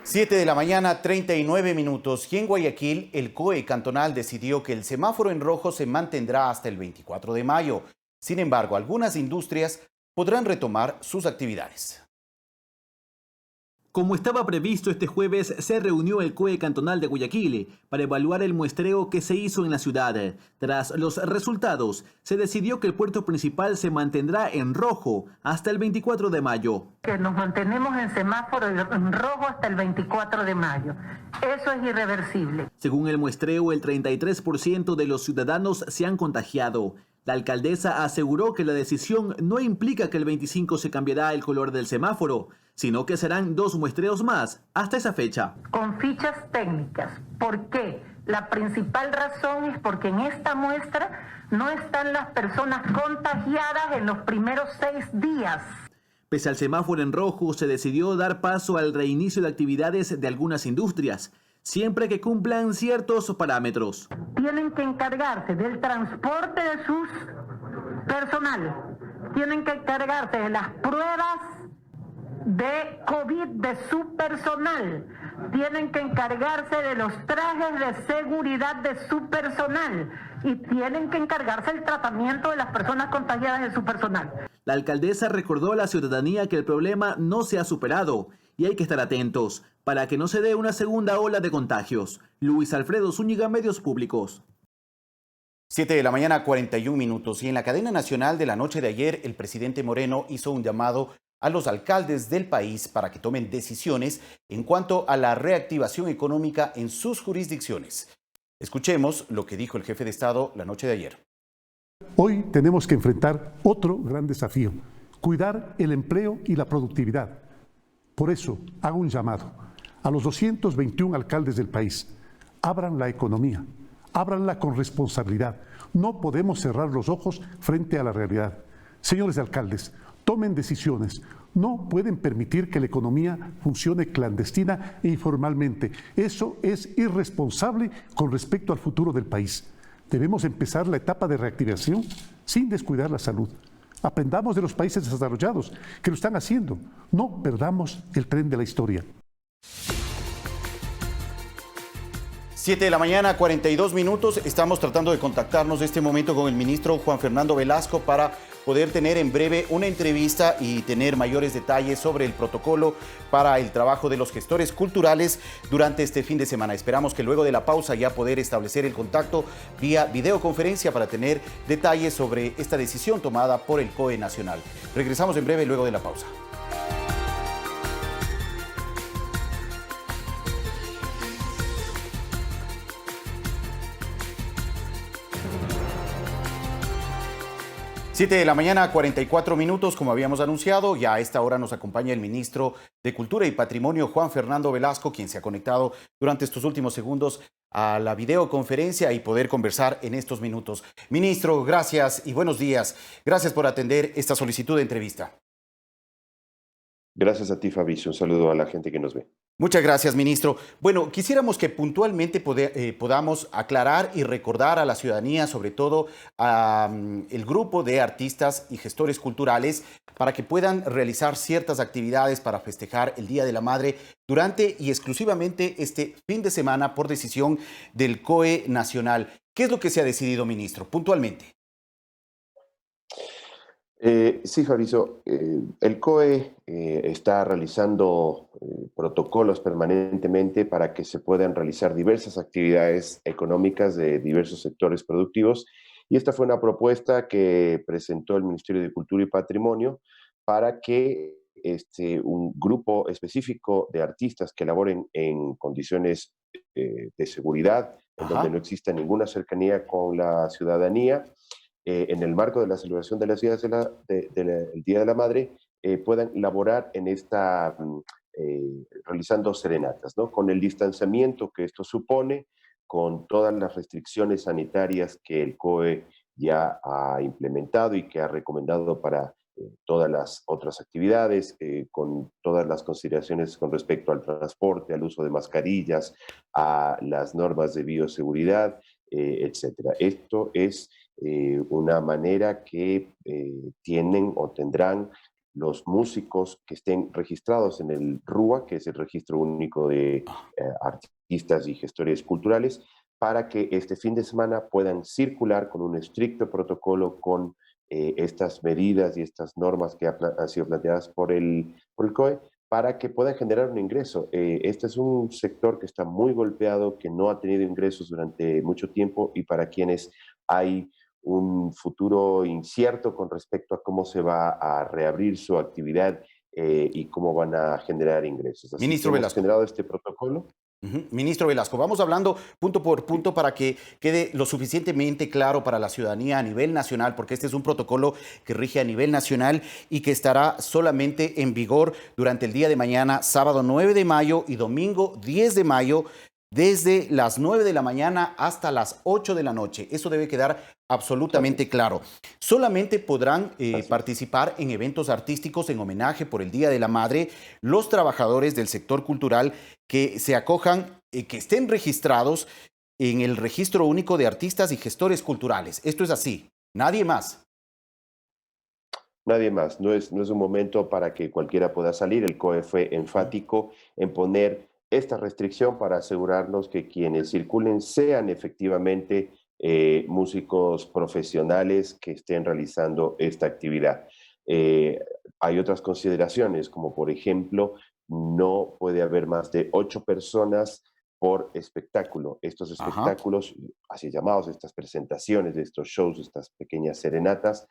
7 de la mañana, 39 minutos. Y en Guayaquil, el COE cantonal decidió que el semáforo en rojo se mantendrá hasta el 24 de mayo. Sin embargo, algunas industrias podrán retomar sus actividades. Como estaba previsto, este jueves se reunió el COE cantonal de Guayaquil para evaluar el muestreo que se hizo en la ciudad. Tras los resultados, se decidió que el puerto principal se mantendrá en rojo hasta el 24 de mayo. Que nos mantenemos en semáforo en rojo hasta el 24 de mayo. Eso es irreversible. Según el muestreo, el 33% de los ciudadanos se han contagiado. La alcaldesa aseguró que la decisión no implica que el 25 se cambiará el color del semáforo, sino que serán 2 muestreos más hasta esa fecha. Con fichas técnicas. ¿Por qué? La principal razón es porque en esta muestra no están las personas contagiadas en los primeros 6 días. Pese al semáforo en rojo, se decidió dar paso al reinicio de actividades de algunas industrias, siempre que cumplan ciertos parámetros. Tienen que encargarse del transporte de sus personal, tienen que encargarse de las pruebas de COVID de su personal, tienen que encargarse de los trajes de seguridad de su personal y tienen que encargarse del tratamiento de las personas contagiadas de su personal. La alcaldesa recordó a la ciudadanía que el problema no se ha superado y hay que estar atentos para que no se dé una segunda ola de contagios. Luis Alfredo Zúñiga, Medios Públicos. 7 de la mañana, 41 minutos. Y en la cadena nacional de la noche de ayer, el presidente Moreno hizo un llamado a los alcaldes del país para que tomen decisiones en cuanto a la reactivación económica en sus jurisdicciones. Escuchemos lo que dijo el jefe de Estado la noche de ayer. Hoy tenemos que enfrentar otro gran desafío: cuidar el empleo y la productividad. Por eso hago un llamado a los 221 alcaldes del país: abran la economía, ábranla con responsabilidad. No podemos cerrar los ojos frente a la realidad. Señores alcaldes, tomen decisiones. No pueden permitir que la economía funcione clandestina e informalmente. Eso es irresponsable con respecto al futuro del país. Debemos empezar la etapa de reactivación sin descuidar la salud. Aprendamos de los países desarrollados que lo están haciendo. No perdamos el tren de la historia. 7 de la mañana, 42 minutos. Estamos tratando de contactarnos en este momento con el ministro Juan Fernando Velasco para poder tener en breve una entrevista y tener mayores detalles sobre el protocolo para el trabajo de los gestores culturales durante este fin de semana. Esperamos que luego de la pausa ya poder establecer el contacto vía videoconferencia para tener detalles sobre esta decisión tomada por el COE Nacional. Regresamos en breve luego de la pausa. Siete de la mañana, 44 minutos, como habíamos anunciado. Ya a esta hora nos acompaña el ministro de Cultura y Patrimonio, Juan Fernando Velasco, quien se ha conectado durante estos últimos segundos a la videoconferencia y poder conversar en estos minutos. Ministro, gracias y buenos días. Gracias por atender esta solicitud de entrevista. Gracias a ti, Fabricio. Un saludo a la gente que nos ve. Muchas gracias, ministro. Bueno, quisiéramos que puntualmente podamos aclarar y recordar a la ciudadanía, sobre todo el grupo de artistas y gestores culturales, para que puedan realizar ciertas actividades para festejar el Día de la Madre durante y exclusivamente este fin de semana por decisión del COE Nacional. ¿Qué es lo que se ha decidido, ministro, puntualmente? Sí, Fabricio, el COE está realizando protocolos permanentemente para que se puedan realizar diversas actividades económicas de diversos sectores productivos, y esta fue una propuesta que presentó el Ministerio de Cultura y Patrimonio para que un grupo específico de artistas que laboren en condiciones de seguridad, en donde no exista ninguna cercanía con la ciudadanía, en el marco de la celebración de las días del Día de la Madre, puedan laborar en realizando serenatas, ¿no? Con el distanciamiento que esto supone, con todas las restricciones sanitarias que el COE ya ha implementado y que ha recomendado para todas las otras actividades, con todas las consideraciones con respecto al transporte, al uso de mascarillas, a las normas de bioseguridad, etcétera. Esto es una manera que tienen o tendrán los músicos que estén registrados en el RUA, que es el Registro Único de Artistas y Gestores Culturales, para que este fin de semana puedan circular con un estricto protocolo con estas medidas y estas normas que han sido planteadas por el COE, para que puedan generar un ingreso. Este es un sector que está muy golpeado, que no ha tenido ingresos durante mucho tiempo y para quienes hay un futuro incierto con respecto a cómo se va a reabrir su actividad y cómo van a generar ingresos. Así Ministro que hemos Velasco. generado este protocolo. Ministro Velasco, vamos hablando punto por punto para que quede lo suficientemente claro para la ciudadanía a nivel nacional, porque este es un protocolo que rige a nivel nacional y que estará solamente en vigor durante el día de mañana, sábado 9 de mayo y domingo 10 de mayo, desde las 9 de la mañana hasta las 8 de la noche. Eso debe quedar absolutamente claro. Solamente podrán participar en eventos artísticos en homenaje por el Día de la Madre los trabajadores del sector cultural que se acojan, que estén registrados en el Registro Único de Artistas y Gestores Culturales. Esto es así, nadie más. Nadie más. No es un momento para que cualquiera pueda salir. El COE fue enfático en poner esta restricción para asegurarnos que quienes circulen sean efectivamente músicos profesionales que estén realizando esta actividad. Hay otras consideraciones, como por ejemplo, no puede haber más de 8 personas por espectáculo. Estos espectáculos, así llamados, estas presentaciones de estos shows, estas pequeñas serenatas,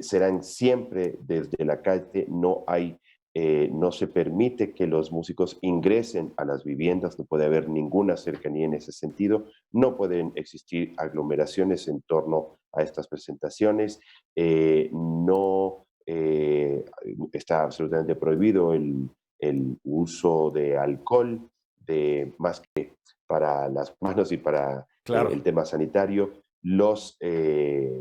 serán siempre desde la calle. No se permite que los músicos ingresen a las viviendas, no puede haber ninguna cercanía en ese sentido, no pueden existir aglomeraciones en torno a estas presentaciones, está absolutamente prohibido el uso de alcohol, más que para las manos y para el tema sanitario. Los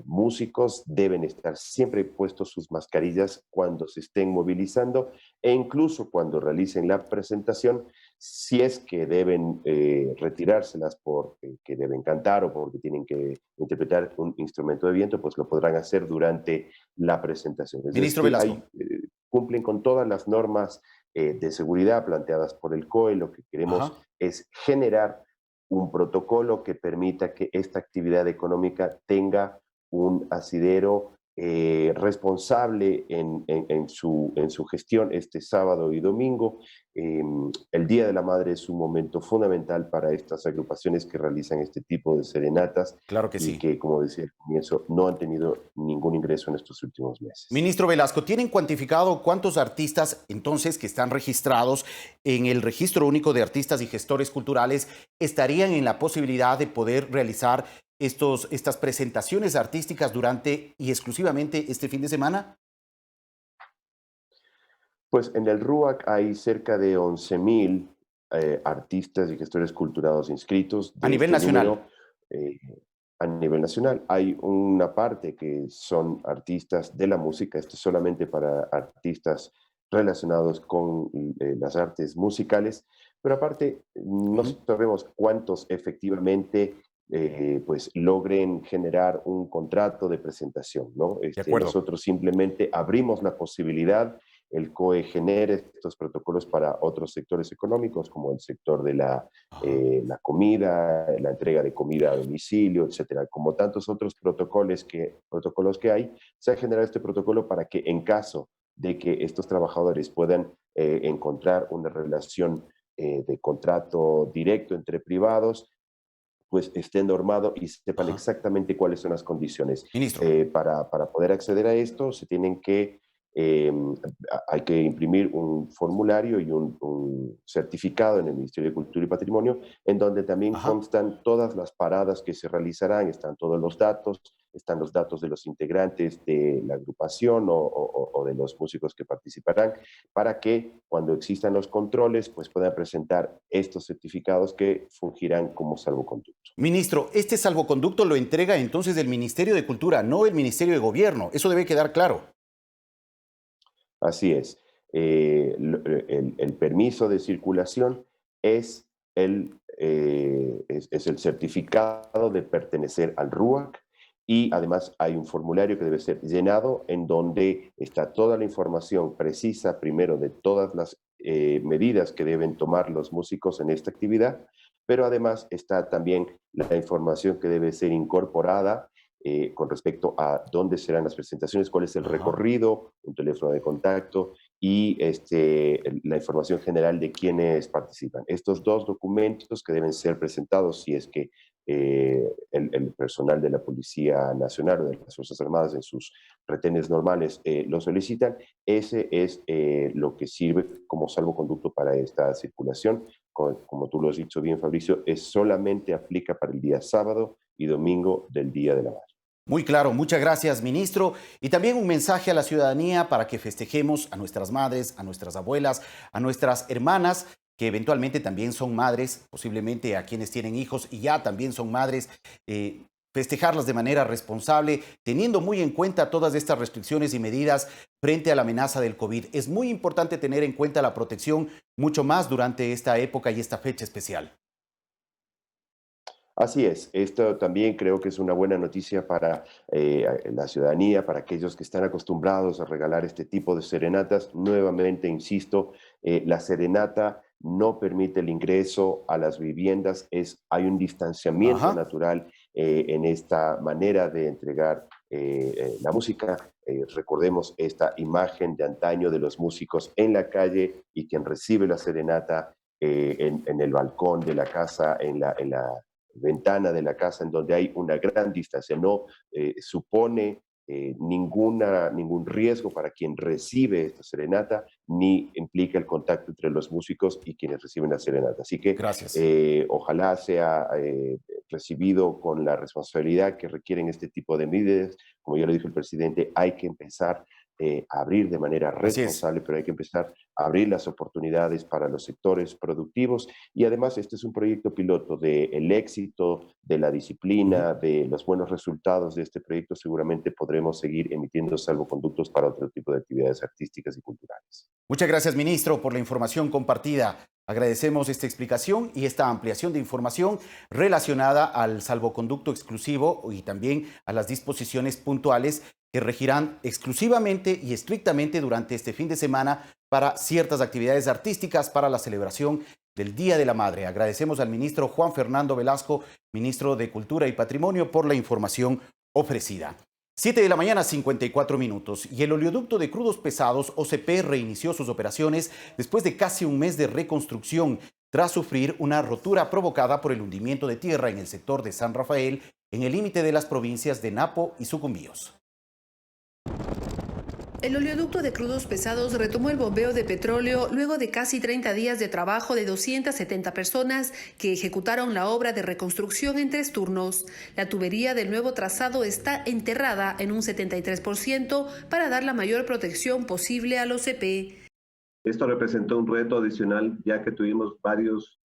músicos deben estar siempre puestos sus mascarillas cuando se estén movilizando e incluso cuando realicen la presentación, si es que deben retirárselas porque deben cantar o porque tienen que interpretar un instrumento de viento, pues lo podrán hacer durante la presentación. Ministro Velasco. Cumplen con todas las normas de seguridad planteadas por el COE. Lo que queremos es generar un protocolo que permita que esta actividad económica tenga un asidero responsable en su gestión este sábado y domingo. El Día de la Madre es un momento fundamental para estas agrupaciones que realizan este tipo de serenatas. Claro que sí. Y que, como decía al comienzo, no han tenido ningún ingreso en estos últimos meses. Ministro Velasco, ¿tienen cuantificado cuántos artistas entonces que están registrados en el Registro Único de Artistas y Gestores Culturales estarían en la posibilidad de poder realizar estas presentaciones artísticas durante y exclusivamente este fin de semana? Pues en el RUAC hay cerca de 11.000 artistas y gestores culturales inscritos. A nivel nacional. Número, a nivel nacional. Hay una parte que son artistas de la música, esto es solamente para artistas relacionados con las artes musicales, pero aparte no sabemos cuántos efectivamente pues logren generar un contrato de presentación, ¿no? Nosotros simplemente abrimos la posibilidad, el COE genera estos protocolos para otros sectores económicos, como el sector de la comida, la entrega de comida a domicilio, etcétera. Como tantos otros protocolos que hay, se ha generado este protocolo para que en caso de que estos trabajadores puedan encontrar una relación de contrato directo entre privados, pues esté normado y sepan exactamente cuáles son las condiciones. Para poder acceder a esto se tienen que hay que imprimir un formulario y un certificado en el Ministerio de Cultura y Patrimonio, en donde también constan todas las paradas que se realizarán, están todos los datos, están los datos de los integrantes de la agrupación o de los músicos que participarán, para que cuando existan los controles, pues puedan presentar estos certificados que fungirán como salvoconducto. Ministro, este salvoconducto lo entrega entonces el Ministerio de Cultura, no el Ministerio de Gobierno. Eso debe quedar claro. Así es. El permiso de circulación es el certificado de pertenecer al RUAC, y además hay un formulario que debe ser llenado en donde está toda la información precisa, primero de todas las medidas que deben tomar los músicos en esta actividad, pero además está también la información que debe ser incorporada con respecto a dónde serán las presentaciones, cuál es el recorrido, un teléfono de contacto y la información general de quiénes participan. Estos dos documentos que deben ser presentados si es que el personal de la Policía Nacional o de las Fuerzas Armadas en sus retenes normales lo solicitan, ese es lo que sirve como salvoconducto para esta circulación. Como tú lo has dicho bien, Fabricio, solamente aplica para el día sábado y domingo del Día de la Madre. Muy claro, muchas gracias, ministro. Y también un mensaje a la ciudadanía para que festejemos a nuestras madres, a nuestras abuelas, a nuestras hermanas, que eventualmente también son madres, posiblemente a quienes tienen hijos y ya también son madres, festejarlas de manera responsable, teniendo muy en cuenta todas estas restricciones y medidas frente a la amenaza del COVID. Es muy importante tener en cuenta la protección mucho más durante esta época y esta fecha especial. Así es, esto también creo que es una buena noticia para la ciudadanía, para aquellos que están acostumbrados a regalar este tipo de serenatas. Nuevamente, insisto, la serenata no permite el ingreso a las viviendas, hay un distanciamiento natural en esta manera de entregar la música. Recordemos esta imagen de antaño de los músicos en la calle y quien recibe la serenata en el balcón de la casa, en la ventana de la casa, en donde hay una gran distancia. No supone ningún riesgo para quien recibe esta serenata, ni implica el contacto entre los músicos y quienes reciben la serenata. Así que ojalá sea recibido con la responsabilidad que requieren este tipo de medidas. Como ya lo dijo el presidente, hay que empezar a abrir de manera responsable, pero hay que empezar a abrir las oportunidades para los sectores productivos. Y además este es un proyecto piloto del éxito, de la disciplina, de los buenos resultados de este proyecto. Seguramente podremos seguir emitiendo salvoconductos para otro tipo de actividades artísticas y culturales. Muchas gracias, ministro, por la información compartida. Agradecemos esta explicación y esta ampliación de información relacionada al salvoconducto exclusivo y también a las disposiciones puntuales que regirán exclusivamente y estrictamente durante este fin de semana para ciertas actividades artísticas para la celebración del Día de la Madre. Agradecemos al ministro Juan Fernando Velasco, ministro de Cultura y Patrimonio, por la información ofrecida. 7 de la mañana, 54 minutos, y el oleoducto de crudos pesados, OCP, reinició sus operaciones después de casi un mes de reconstrucción, tras sufrir una rotura provocada por el hundimiento de tierra en el sector de San Rafael, en el límite de las provincias de Napo y Sucumbíos. El oleoducto de crudos pesados retomó el bombeo de petróleo luego de casi 30 días de trabajo de 270 personas que ejecutaron la obra de reconstrucción en 3 turnos. La tubería del nuevo trazado está enterrada en un 73% para dar la mayor protección posible al OCP. Esto representó un reto adicional, ya que tuvimos varios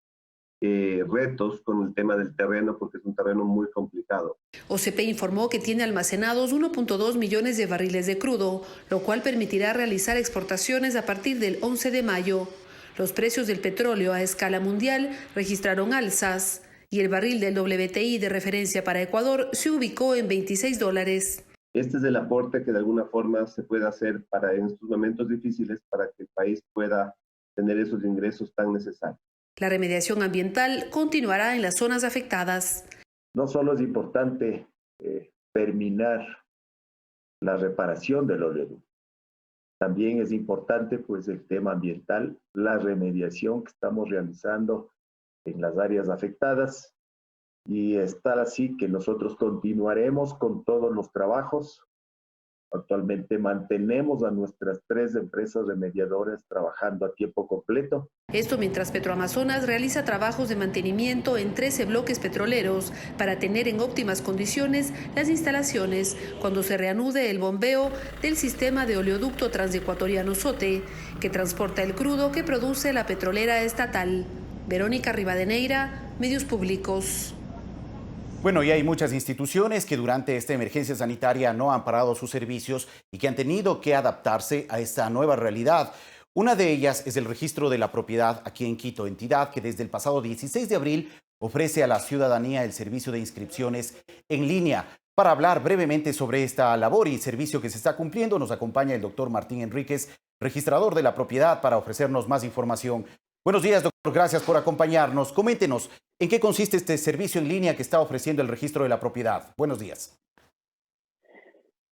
retos con el tema del terreno, porque es un terreno muy complicado. OCP informó que tiene almacenados 1.2 millones de barriles de crudo, lo cual permitirá realizar exportaciones a partir del 11 de mayo. Los precios del petróleo a escala mundial registraron alzas y el barril del WTI de referencia para Ecuador se ubicó en $26. Este es el aporte que de alguna forma se puede hacer para en estos momentos difíciles para que el país pueda tener esos ingresos tan necesarios. La remediación ambiental continuará en las zonas afectadas. No solo es importante terminar la reparación del oleoducto, también es importante pues el tema ambiental, la remediación que estamos realizando en las áreas afectadas, y estar así que nosotros continuaremos con todos los trabajos. Actualmente mantenemos a nuestras 3 empresas remediadoras trabajando a tiempo completo. Esto mientras Petroamazonas realiza trabajos de mantenimiento en 13 bloques petroleros para tener en óptimas condiciones las instalaciones cuando se reanude el bombeo del sistema de oleoducto transecuatoriano SOTE, que transporta el crudo que produce la petrolera estatal. Verónica Rivadeneira, Medios Públicos. Bueno, y hay muchas instituciones que durante esta emergencia sanitaria no han parado sus servicios y que han tenido que adaptarse a esta nueva realidad. Una de ellas es el Registro de la Propiedad aquí en Quito, entidad que desde el pasado 16 de abril ofrece a la ciudadanía el servicio de inscripciones en línea. Para hablar brevemente sobre esta labor y servicio que se está cumpliendo, nos acompaña el doctor Martín Enríquez, registrador de la propiedad, para ofrecernos más información. Buenos días, doctor. Gracias por acompañarnos. Coméntenos, ¿en qué consiste este servicio en línea que está ofreciendo el Registro de la Propiedad? Buenos días.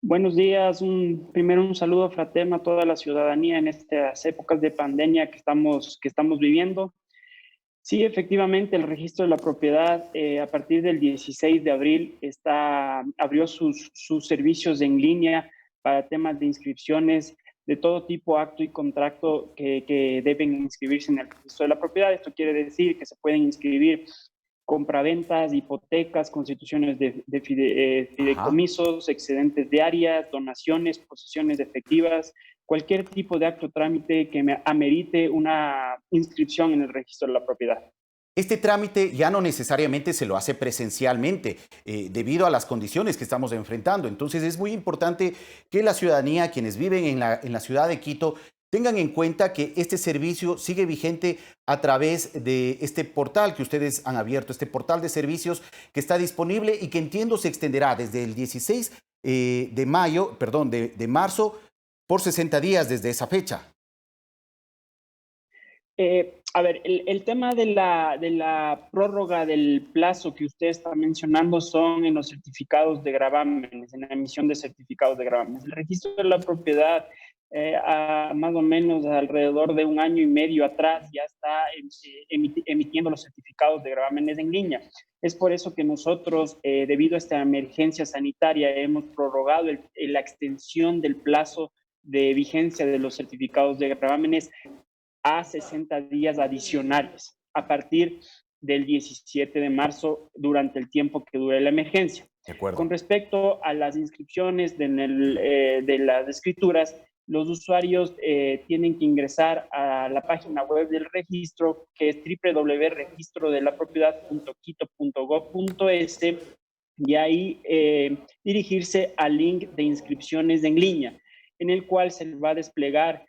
Buenos días. Primero un saludo fraterno a toda la ciudadanía en estas épocas de pandemia que estamos viviendo. Sí, efectivamente, el Registro de la Propiedad a partir del 16 de abril abrió sus servicios en línea para temas de inscripciones de todo tipo, acto y contrato que deben inscribirse en el Registro de la Propiedad. Esto quiere decir que se pueden inscribir compraventas, hipotecas, constituciones de fideicomisos, excedentes de áreas, donaciones, posesiones efectivas, cualquier tipo de acto o trámite que amerite una inscripción en el Registro de la Propiedad. Este trámite ya no necesariamente se lo hace presencialmente debido a las condiciones que estamos enfrentando. Entonces es muy importante que la ciudadanía, quienes viven en la ciudad de Quito, tengan en cuenta que este servicio sigue vigente a través de este portal que ustedes han abierto, este portal de servicios que está disponible y que entiendo se extenderá desde el 16 de marzo por 60 días desde esa fecha. A ver, el tema de la prórroga del plazo que usted está mencionando son en los certificados de gravámenes, en la emisión de certificados de gravámenes. El Registro de la Propiedad, más o menos alrededor de 1 año y medio atrás, ya está emitiendo los certificados de gravámenes en línea. Es por eso que nosotros, debido a esta emergencia sanitaria, hemos prorrogado la extensión del plazo de vigencia de los certificados de gravámenes a 60 días adicionales a partir del 17 de marzo durante el tiempo que dure la emergencia. De acuerdo. Con respecto a las inscripciones de las escrituras, los usuarios tienen que ingresar a la página web del registro, que es www.registrodelapropiedad.quito.gov.es, y ahí dirigirse al link de inscripciones en línea, en el cual se va a desplegar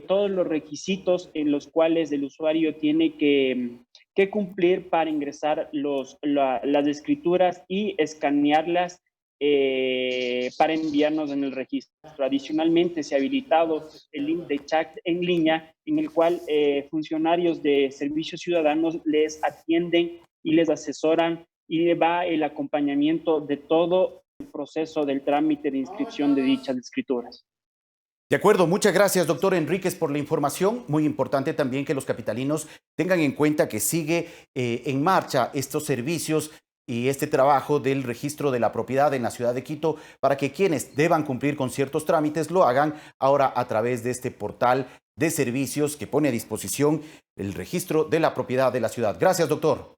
todos los requisitos en los cuales el usuario tiene que cumplir para ingresar las escrituras y escanearlas para enviarnos en el registro. Adicionalmente, se ha habilitado el link de chat en línea en el cual funcionarios de Servicios Ciudadanos les atienden y les asesoran y va el acompañamiento de todo el proceso del trámite de inscripción de dichas escrituras. De acuerdo, muchas gracias, doctor Enríquez, por la información. Muy importante también que los capitalinos tengan en cuenta que sigue en marcha estos servicios y este trabajo del registro de la propiedad en la ciudad de Quito para que quienes deban cumplir con ciertos trámites lo hagan ahora a través de este portal de servicios que pone a disposición el registro de la propiedad de la ciudad. Gracias, doctor.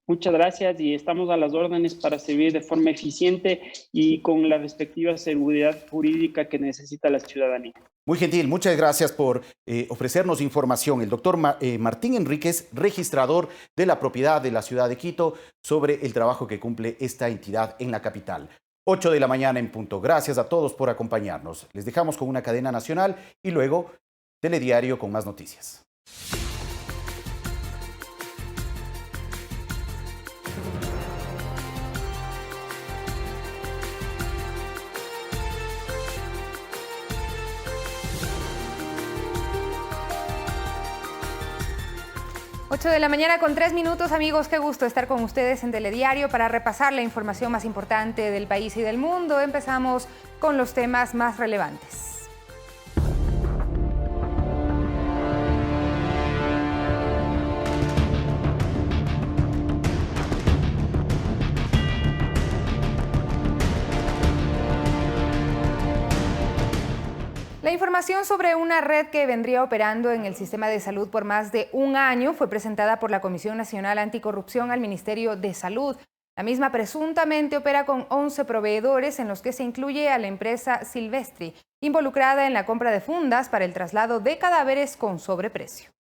Muchas gracias y estamos a las órdenes para servir de forma eficiente y con la respectiva seguridad jurídica que necesita la ciudadanía. Muy gentil, muchas gracias por ofrecernos información. El doctor Martín Enríquez, registrador de la propiedad de la ciudad de Quito, sobre el trabajo que cumple esta entidad en la capital. 8 de la mañana en punto. Gracias a todos por acompañarnos. Les dejamos con una cadena nacional y luego Telediario con más noticias. De la mañana con 3 minutos, amigos, qué gusto estar con ustedes en Telediario para repasar la información más importante del país y del mundo. Empezamos con los temas más relevantes. La información sobre una red que vendría operando en el sistema de salud por más de un año fue presentada por la Comisión Nacional Anticorrupción al Ministerio de Salud. La misma presuntamente opera con 11 proveedores en los que se incluye a la empresa Silvestri, involucrada en la compra de fundas para el traslado de cadáveres con sobreprecio.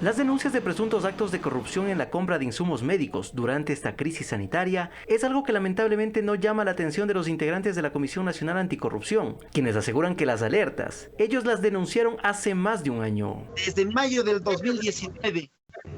Las denuncias de presuntos actos de corrupción en la compra de insumos médicos durante esta crisis sanitaria es algo que lamentablemente no llama la atención de los integrantes de la Comisión Nacional Anticorrupción, quienes aseguran que las alertas, ellos las denunciaron hace más de un año. Desde mayo del 2019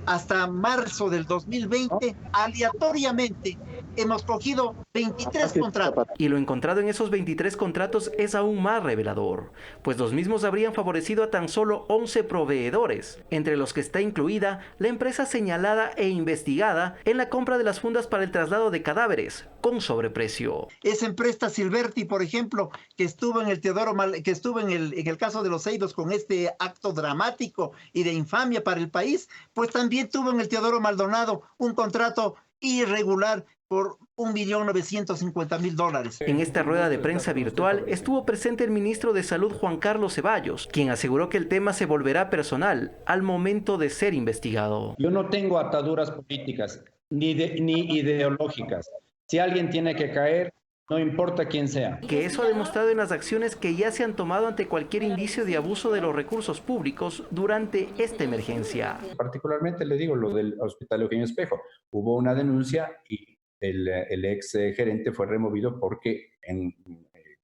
hasta marzo del 2020, aleatoriamente hemos cogido 23 contratos. Y lo encontrado en esos 23 contratos es aún más revelador, pues los mismos habrían favorecido a tan solo 11 proveedores, entre los que está incluida la empresa señalada e investigada en la compra de las fundas para el traslado de cadáveres con sobreprecio. Esa empresa Silverti, por ejemplo, que estuvo en el caso de los Eidos con este acto dramático y de infamia para el país, pues también tuvo en el Teodoro Maldonado un contrato irregular por $1.950.000. En esta rueda de prensa virtual estuvo presente el ministro de Salud Juan Carlos Ceballos, quien aseguró que el tema se volverá personal al momento de ser investigado. Yo no tengo ataduras políticas ni ideológicas. Si alguien tiene que caer, no importa quién sea. Que eso ha demostrado en las acciones que ya se han tomado ante cualquier indicio de abuso de los recursos públicos durante esta emergencia. Particularmente le digo lo del Hospital Eugenio Espejo. Hubo una denuncia y el ex gerente fue removido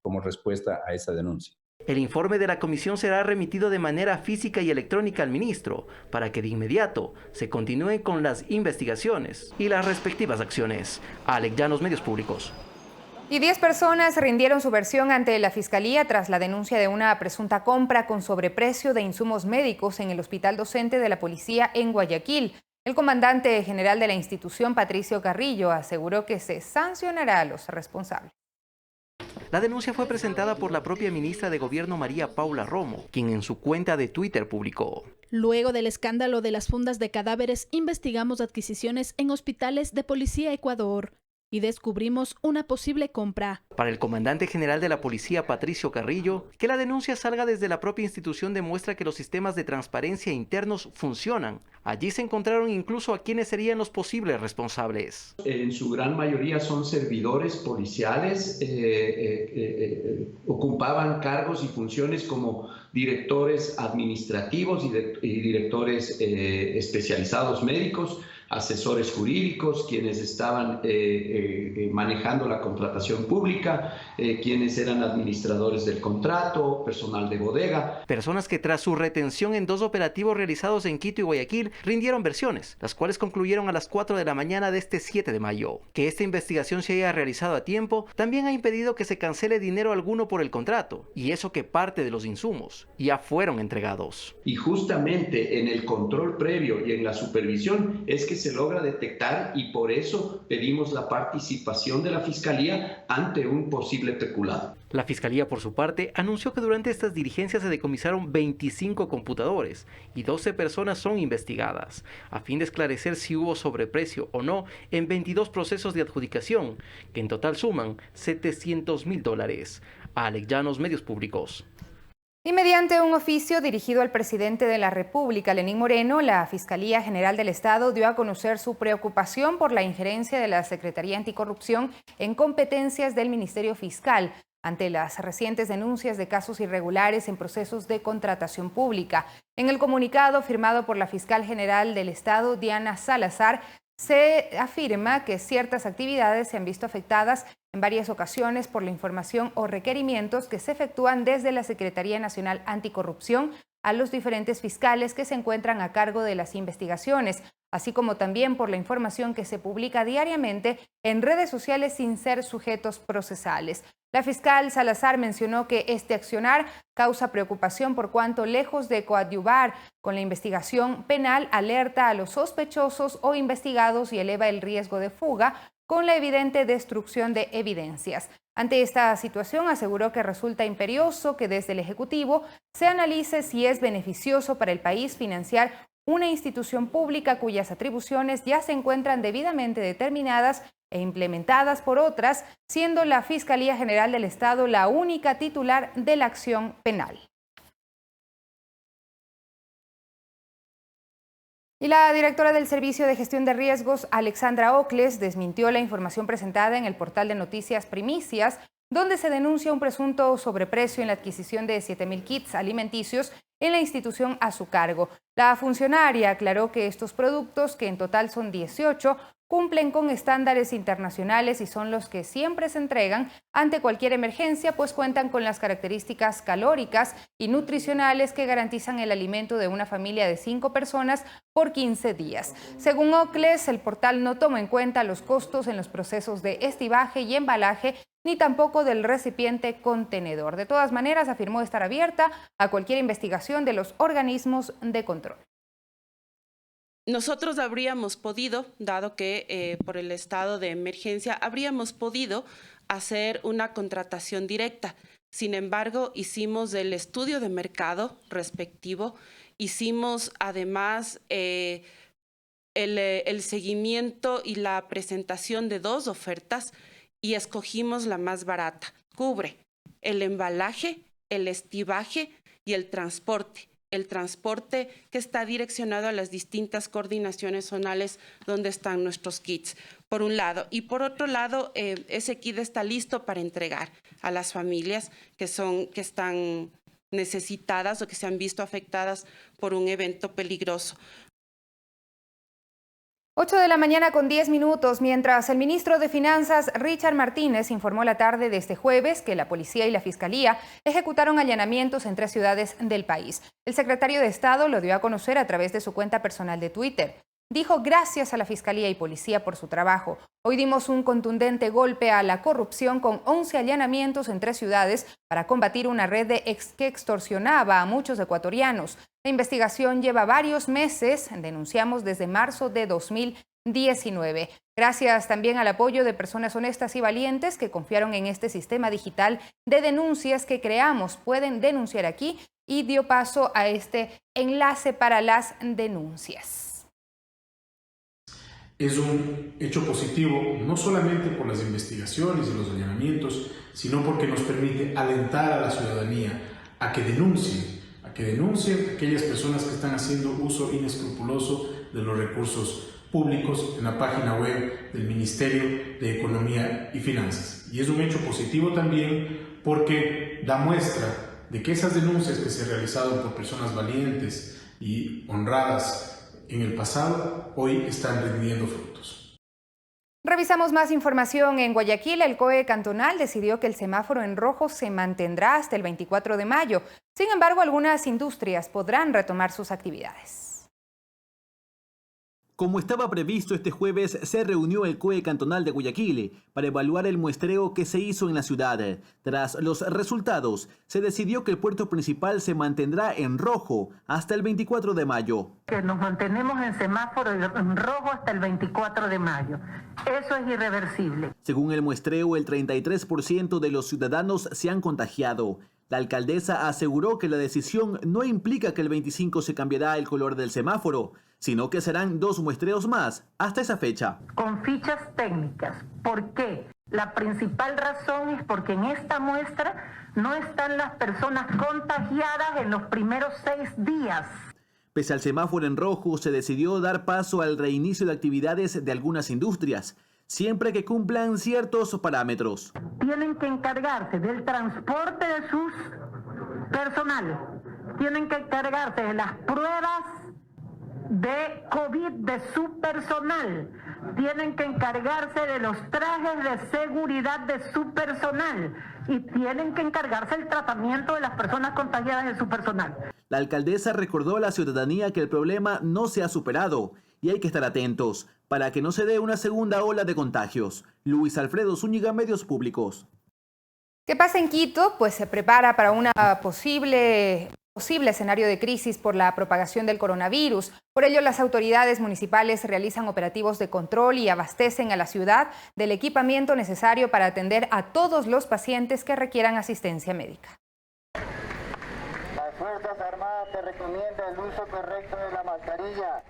como respuesta a esa denuncia. El informe de la comisión será remitido de manera física y electrónica al ministro para que de inmediato se continúen con las investigaciones y las respectivas acciones. Alex Llanos, Medios Públicos. Y 10 personas rindieron su versión ante la Fiscalía tras la denuncia de una presunta compra con sobreprecio de insumos médicos en el Hospital Docente de la Policía en Guayaquil. El comandante general de la institución, Patricio Carrillo, aseguró que se sancionará a los responsables. La denuncia fue presentada por la propia ministra de Gobierno María Paula Romo, quien en su cuenta de Twitter publicó: luego del escándalo de las fundas de cadáveres, investigamos adquisiciones en hospitales de Policía Ecuador y descubrimos una posible compra. Para el comandante general de la policía, Patricio Carrillo, que la denuncia salga desde la propia institución demuestra que los sistemas de transparencia internos funcionan. Allí se encontraron incluso a quienes serían los posibles responsables. En su gran mayoría son servidores policiales, ocupaban cargos y funciones como directores administrativos y directores especializados médicos. asesores jurídicos, quienes estaban manejando la contratación pública, quienes eran administradores del contrato, personal de bodega. Personas que tras su retención en 2 operativos realizados en Quito y Guayaquil rindieron versiones, las cuales concluyeron a las 4 de la mañana de este 7 de mayo. Que esta investigación se haya realizado a tiempo también ha impedido que se cancele dinero alguno por el contrato, y eso que parte de los insumos ya fueron entregados. Y justamente en el control previo y en la supervisión es que se logra detectar, y por eso pedimos la participación de la Fiscalía ante un posible peculado. La Fiscalía, por su parte, anunció que durante estas diligencias se decomisaron 25 computadores y 12 personas son investigadas, a fin de esclarecer si hubo sobreprecio o no en 22 procesos de adjudicación, que en total suman $700.000. Alex Llanos, Medios Públicos. Y mediante un oficio dirigido al presidente de la República, Lenín Moreno, la Fiscalía General del Estado dio a conocer su preocupación por la injerencia de la Secretaría Anticorrupción en competencias del Ministerio Fiscal ante las recientes denuncias de casos irregulares en procesos de contratación pública. En el comunicado firmado por la Fiscal General del Estado, Diana Salazar, se afirma que ciertas actividades se han visto afectadas en varias ocasiones por la información o requerimientos que se efectúan desde la Secretaría Nacional Anticorrupción a los diferentes fiscales que se encuentran a cargo de las investigaciones, así como también por la información que se publica diariamente en redes sociales sin ser sujetos procesales. La fiscal Salazar mencionó que este accionar causa preocupación por cuanto, lejos de coadyuvar con la investigación penal, alerta a los sospechosos o investigados y eleva el riesgo de fuga con la evidente destrucción de evidencias. Ante esta situación, aseguró que resulta imperioso que desde el Ejecutivo se analice si es beneficioso para el país financiar una institución pública cuyas atribuciones ya se encuentran debidamente determinadas e implementadas por otras, siendo la Fiscalía General del Estado la única titular de la acción penal. Y la directora del Servicio de Gestión de Riesgos, Alexandra Ocles, desmintió la información presentada en el portal de noticias Primicias, donde se denuncia un presunto sobreprecio en la adquisición de 7.000 kits alimenticios en la institución a su cargo. La funcionaria aclaró que estos productos, que en total son 18, cumplen con estándares internacionales y son los que siempre se entregan ante cualquier emergencia, pues cuentan con las características calóricas y nutricionales que garantizan el alimento de una familia de 5 personas por 15 días. Según Ocles, el portal no toma en cuenta los costos en los procesos de estibaje y embalaje, ni tampoco del recipiente contenedor. De todas maneras, afirmó estar abierta a cualquier investigación de los organismos de control. Nosotros habríamos podido, dado que por el estado de emergencia, habríamos podido hacer una contratación directa. Sin embargo, hicimos el estudio de mercado respectivo, hicimos además el seguimiento y la presentación de 2 ofertas y escogimos la más barata. Cubre el embalaje, el estibaje y el transporte. El transporte que está direccionado a las distintas coordinaciones zonales donde están nuestros kits, por un lado. Y por otro lado, ese kit está listo para entregar a las familias que están necesitadas o que se han visto afectadas por un evento peligroso. 8 de la mañana con 10 minutos, mientras el ministro de Finanzas, Richard Martínez, informó la tarde de este jueves que la policía y la fiscalía ejecutaron allanamientos en 3 ciudades del país. El secretario de Estado lo dio a conocer a través de su cuenta personal de Twitter. Dijo: gracias a la fiscalía y policía por su trabajo. Hoy dimos un contundente golpe a la corrupción con 11 allanamientos en 3 ciudades para combatir una red que extorsionaba a muchos ecuatorianos. La investigación lleva varios meses, denunciamos desde marzo de 2019. Gracias también al apoyo de personas honestas y valientes que confiaron en este sistema digital de denuncias que creamos. Pueden denunciar aquí, y dio paso a este enlace para las denuncias. Es un hecho positivo, no solamente por las investigaciones y los allanamientos, sino porque nos permite alentar a la ciudadanía a que denuncien aquellas personas que están haciendo uso inescrupuloso de los recursos públicos en la página web del Ministerio de Economía y Finanzas. Y es un hecho positivo también porque da muestra de que esas denuncias que se realizaron por personas valientes y honradas en el pasado hoy están rindiendo frutos. Revisamos más información en Guayaquil. El COE cantonal decidió que el semáforo en rojo se mantendrá hasta el 24 de mayo. Sin embargo, algunas industrias podrán retomar sus actividades. Como estaba previsto, este jueves se reunió el COE cantonal de Guayaquil para evaluar el muestreo que se hizo en la ciudad. Tras los resultados, se decidió que el puerto principal se mantendrá en rojo hasta el 24 de mayo. Que nos mantenemos en semáforo en rojo hasta el 24 de mayo. Eso es irreversible. Según el muestreo, el 33% de los ciudadanos se han contagiado. La alcaldesa aseguró que la decisión no implica que el 25 se cambiará el color del semáforo, sino que serán 2 muestreos más hasta esa fecha. Con fichas técnicas. ¿Por qué? La principal razón es porque en esta muestra no están las personas contagiadas en los primeros 6 días. Pese al semáforo en rojo, se decidió dar paso al reinicio de actividades de algunas industrias, siempre que cumplan ciertos parámetros. Tienen que encargarse del transporte de sus personal. Tienen que encargarse de las pruebas de COVID de su personal. Tienen que encargarse de los trajes de seguridad de su personal. Y tienen que encargarse del tratamiento de las personas contagiadas de su personal. La alcaldesa recordó a la ciudadanía que el problema no se ha superado y hay que estar atentos para que no se dé una segunda ola de contagios. Luis Alfredo Zúñiga, Medios Públicos. ¿Qué pasa en Quito? Pues se prepara para una posible escenario de crisis por la propagación del coronavirus. Por ello, las autoridades municipales realizan operativos de control y abastecen a la ciudad del equipamiento necesario para atender a todos los pacientes que requieran asistencia médica. Las Fuerzas Armadas te recomiendan el uso correcto de la mascarilla.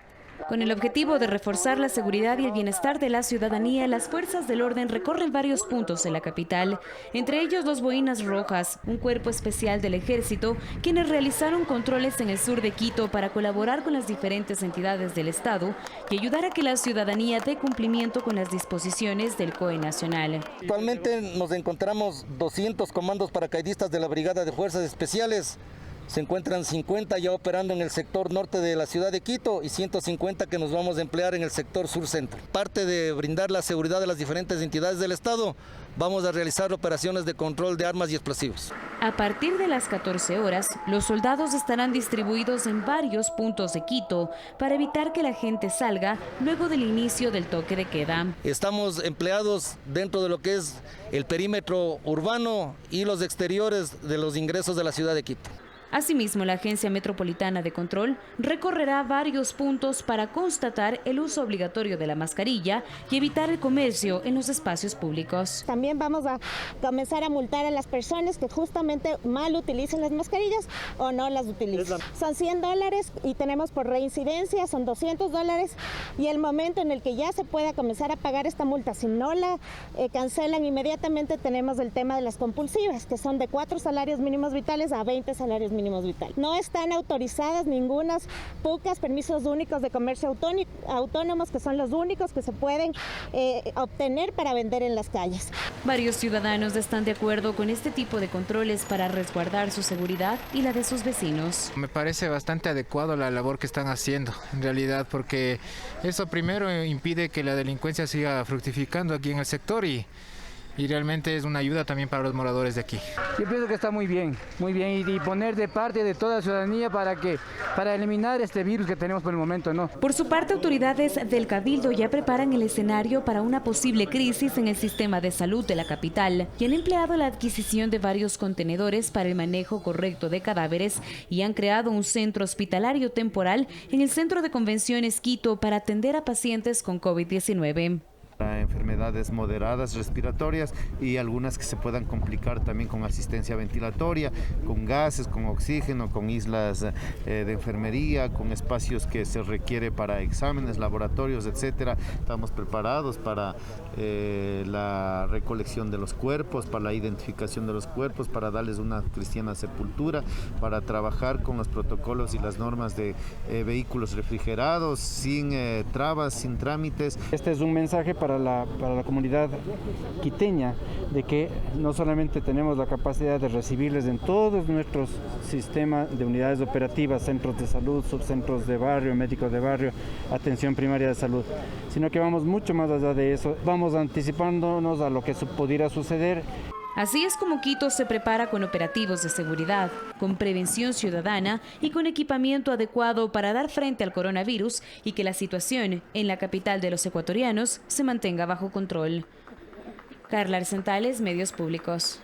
Con el objetivo de reforzar la seguridad y el bienestar de la ciudadanía, las fuerzas del orden recorren varios puntos en la capital, entre ellos 2 boinas rojas, un cuerpo especial del ejército, quienes realizaron controles en el sur de Quito para colaborar con las diferentes entidades del Estado y ayudar a que la ciudadanía dé cumplimiento con las disposiciones del COE nacional. Actualmente nos encontramos 200 comandos paracaidistas de la Brigada de Fuerzas Especiales. Se encuentran 50 ya operando en el sector norte de la ciudad de Quito y 150 que nos vamos a emplear en el sector sur-centro. Parte de brindar la seguridad de las diferentes entidades del Estado, vamos a realizar operaciones de control de armas y explosivos. A partir de las 14 horas, los soldados estarán distribuidos en varios puntos de Quito para evitar que la gente salga luego del inicio del toque de queda. Estamos empleados dentro de lo que es el perímetro urbano y los exteriores de los ingresos de la ciudad de Quito. Asimismo, la Agencia Metropolitana de Control recorrerá varios puntos para constatar el uso obligatorio de la mascarilla y evitar el comercio en los espacios públicos. También vamos a comenzar a multar a las personas que justamente mal utilicen las mascarillas o no las utilicen. Son $100 y tenemos por reincidencia, son $200 y el momento en el que ya se pueda comenzar a pagar esta multa, si no la cancelan inmediatamente, tenemos el tema de las compulsivas, que son de 4 salarios mínimos vitales a 20 salarios mínimos vitales. No están autorizadas ningunas PUCAs, permisos únicos de comercio autónomos, que son los únicos que se pueden obtener para vender en las calles. Varios ciudadanos están de acuerdo con este tipo de controles para resguardar su seguridad y la de sus vecinos. Me parece bastante adecuado la labor que están haciendo, en realidad, porque eso primero impide que la delincuencia siga fructificando aquí en el sector y realmente es una ayuda también para los moradores de aquí. Yo pienso que está muy bien y poner de parte de toda la ciudadanía para eliminar este virus que tenemos por el momento, ¿no? Por su parte, autoridades del Cabildo ya preparan el escenario para una posible crisis en el sistema de salud de la capital y han empleado la adquisición de varios contenedores para el manejo correcto de cadáveres y han creado un centro hospitalario temporal en el Centro de Convenciones Quito para atender a pacientes con COVID-19. Enfermedades moderadas respiratorias y algunas que se puedan complicar también con asistencia ventilatoria, con gases, con oxígeno, con islas de enfermería, con espacios que se requiere para exámenes, laboratorios, etcétera. Estamos preparados para la recolección de los cuerpos, para la identificación de los cuerpos, para darles una cristiana sepultura, para trabajar con los protocolos y las normas de vehículos refrigerados, sin trabas, sin trámites. Este es un mensaje para la comunidad quiteña de que no solamente tenemos la capacidad de recibirles en todos nuestros sistemas de unidades operativas, centros de salud, subcentros de barrio, médicos de barrio, atención primaria de salud, sino que vamos mucho más allá de eso, vamos anticipándonos a lo que pudiera suceder. Así es como Quito se prepara con operativos de seguridad, con prevención ciudadana y con equipamiento adecuado para dar frente al coronavirus y que la situación en la capital de los ecuatorianos se mantenga bajo control. Carla Arcentales, Medios Públicos.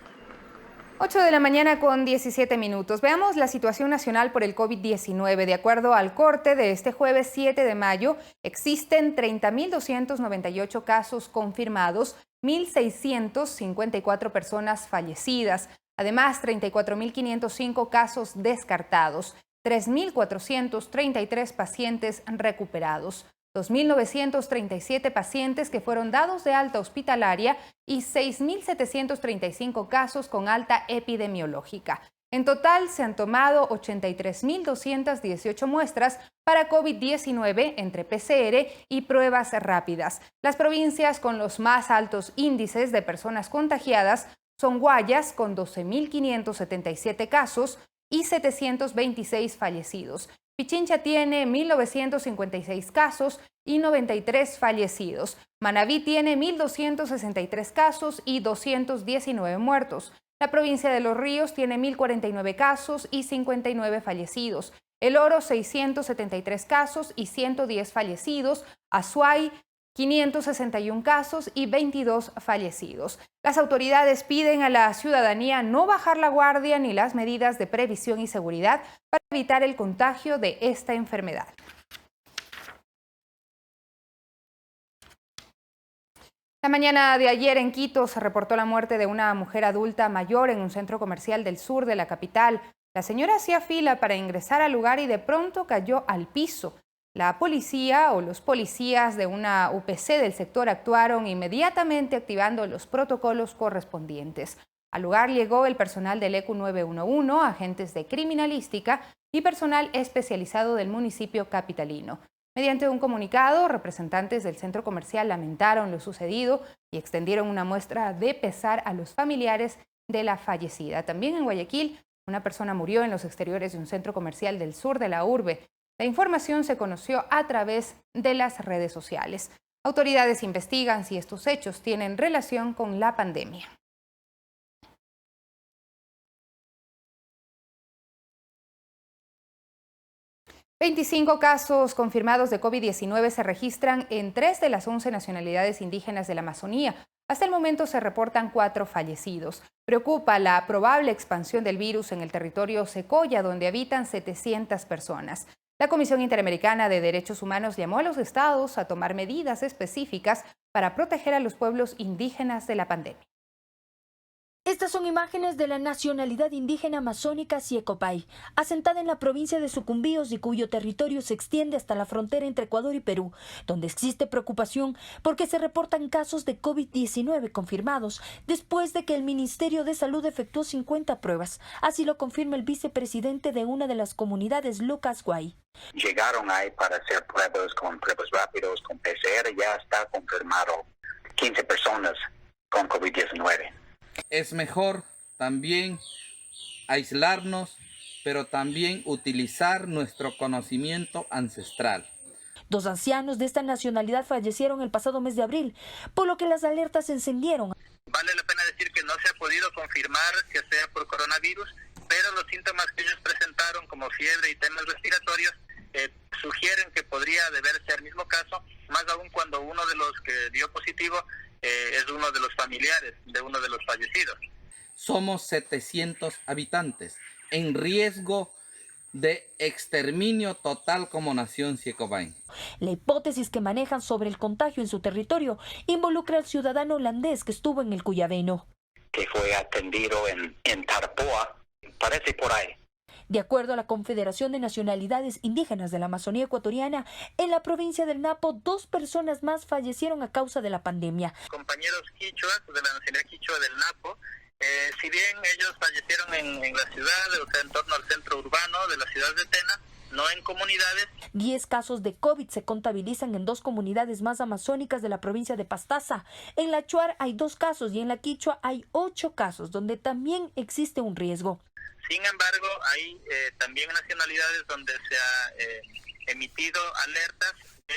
8 de la mañana con 17 minutos. Veamos la situación nacional por el COVID-19. De acuerdo al corte de este jueves 7 de mayo, existen 30.298 casos confirmados, 1.654 personas fallecidas, además 34.505 casos descartados, 3.433 pacientes recuperados, 2.937 pacientes que fueron dados de alta hospitalaria y 6.735 casos con alta epidemiológica. En total se han tomado 83.218 muestras para COVID-19 entre PCR y pruebas rápidas. Las provincias con los más altos índices de personas contagiadas son Guayas con 12.577 casos y 726 fallecidos. Pichincha tiene 1.956 casos y 93 fallecidos. Manabí tiene 1.263 casos y 219 muertos. La provincia de Los Ríos tiene 1.049 casos y 59 fallecidos. El Oro, 673 casos y 110 fallecidos. Azuay, 561 casos y 22 fallecidos. Las autoridades piden a la ciudadanía no bajar la guardia ni las medidas de previsión y seguridad para evitar el contagio de esta enfermedad. La mañana de ayer en Quito se reportó la muerte de una mujer adulta mayor en un centro comercial del sur de la capital. La señora hacía fila para ingresar al lugar y de pronto cayó al piso. La policía o los policías de una UPC del sector actuaron inmediatamente activando los protocolos correspondientes. Al lugar llegó el personal del ECU 911, agentes de criminalística y personal especializado del municipio capitalino. Mediante un comunicado, representantes del centro comercial lamentaron lo sucedido y extendieron una muestra de pesar a los familiares de la fallecida. También en Guayaquil, una persona murió en los exteriores de un centro comercial del sur de la urbe. La información se conoció a través de las redes sociales. Autoridades investigan si estos hechos tienen relación con la pandemia. $25 casos confirmados de COVID-19 se registran en 3 de las 11 nacionalidades indígenas de la Amazonía. Hasta el momento se reportan 4 fallecidos. Preocupa la probable expansión del virus en el territorio Secoya, donde habitan 700 personas. La Comisión Interamericana de Derechos Humanos llamó a los estados a tomar medidas específicas para proteger a los pueblos indígenas de la pandemia. Estas son imágenes de la nacionalidad indígena amazónica Siecopay, asentada en la provincia de Sucumbíos y cuyo territorio se extiende hasta la frontera entre Ecuador y Perú, donde existe preocupación porque se reportan casos de COVID-19 confirmados después de que el Ministerio de Salud efectuó 50 pruebas. Así lo confirma el vicepresidente de una de las comunidades, Lucas Guay. Llegaron ahí para hacer pruebas con pruebas rápidos, con PCR, ya está confirmado 15 personas con COVID-19. Es mejor también aislarnos, pero también utilizar nuestro conocimiento ancestral. 2 ancianos de esta nacionalidad fallecieron el pasado mes de abril, por lo que las alertas se encendieron. Vale la pena decir que no se ha podido confirmar que sea por coronavirus, pero los síntomas que ellos presentaron, como fiebre y temas respiratorios, sugieren que podría deberse al mismo caso, más aún cuando uno de los que dio positivo es uno de los familiares de uno de los fallecidos. Somos 700 habitantes en riesgo de exterminio total como nación Siecopay. La hipótesis que manejan sobre el contagio en su territorio involucra al ciudadano holandés que estuvo en el Cuyabeno. Que fue atendido en Tarpoa, parece por ahí. De acuerdo a la Confederación de Nacionalidades Indígenas de la Amazonía Ecuatoriana, en la provincia del Napo, 2 personas más fallecieron a causa de la pandemia. Compañeros quichuas de la nacionalidad quichua del Napo, si bien ellos fallecieron en la ciudad, o sea, en torno al centro urbano de la ciudad de Tena, no en comunidades. 10 casos de COVID se contabilizan en 2 comunidades más amazónicas de la provincia de Pastaza. En la Chuar hay 2 casos y en la Quichua hay 8 casos, donde también existe un riesgo. Sin embargo, hay también nacionalidades donde se ha emitido alertas de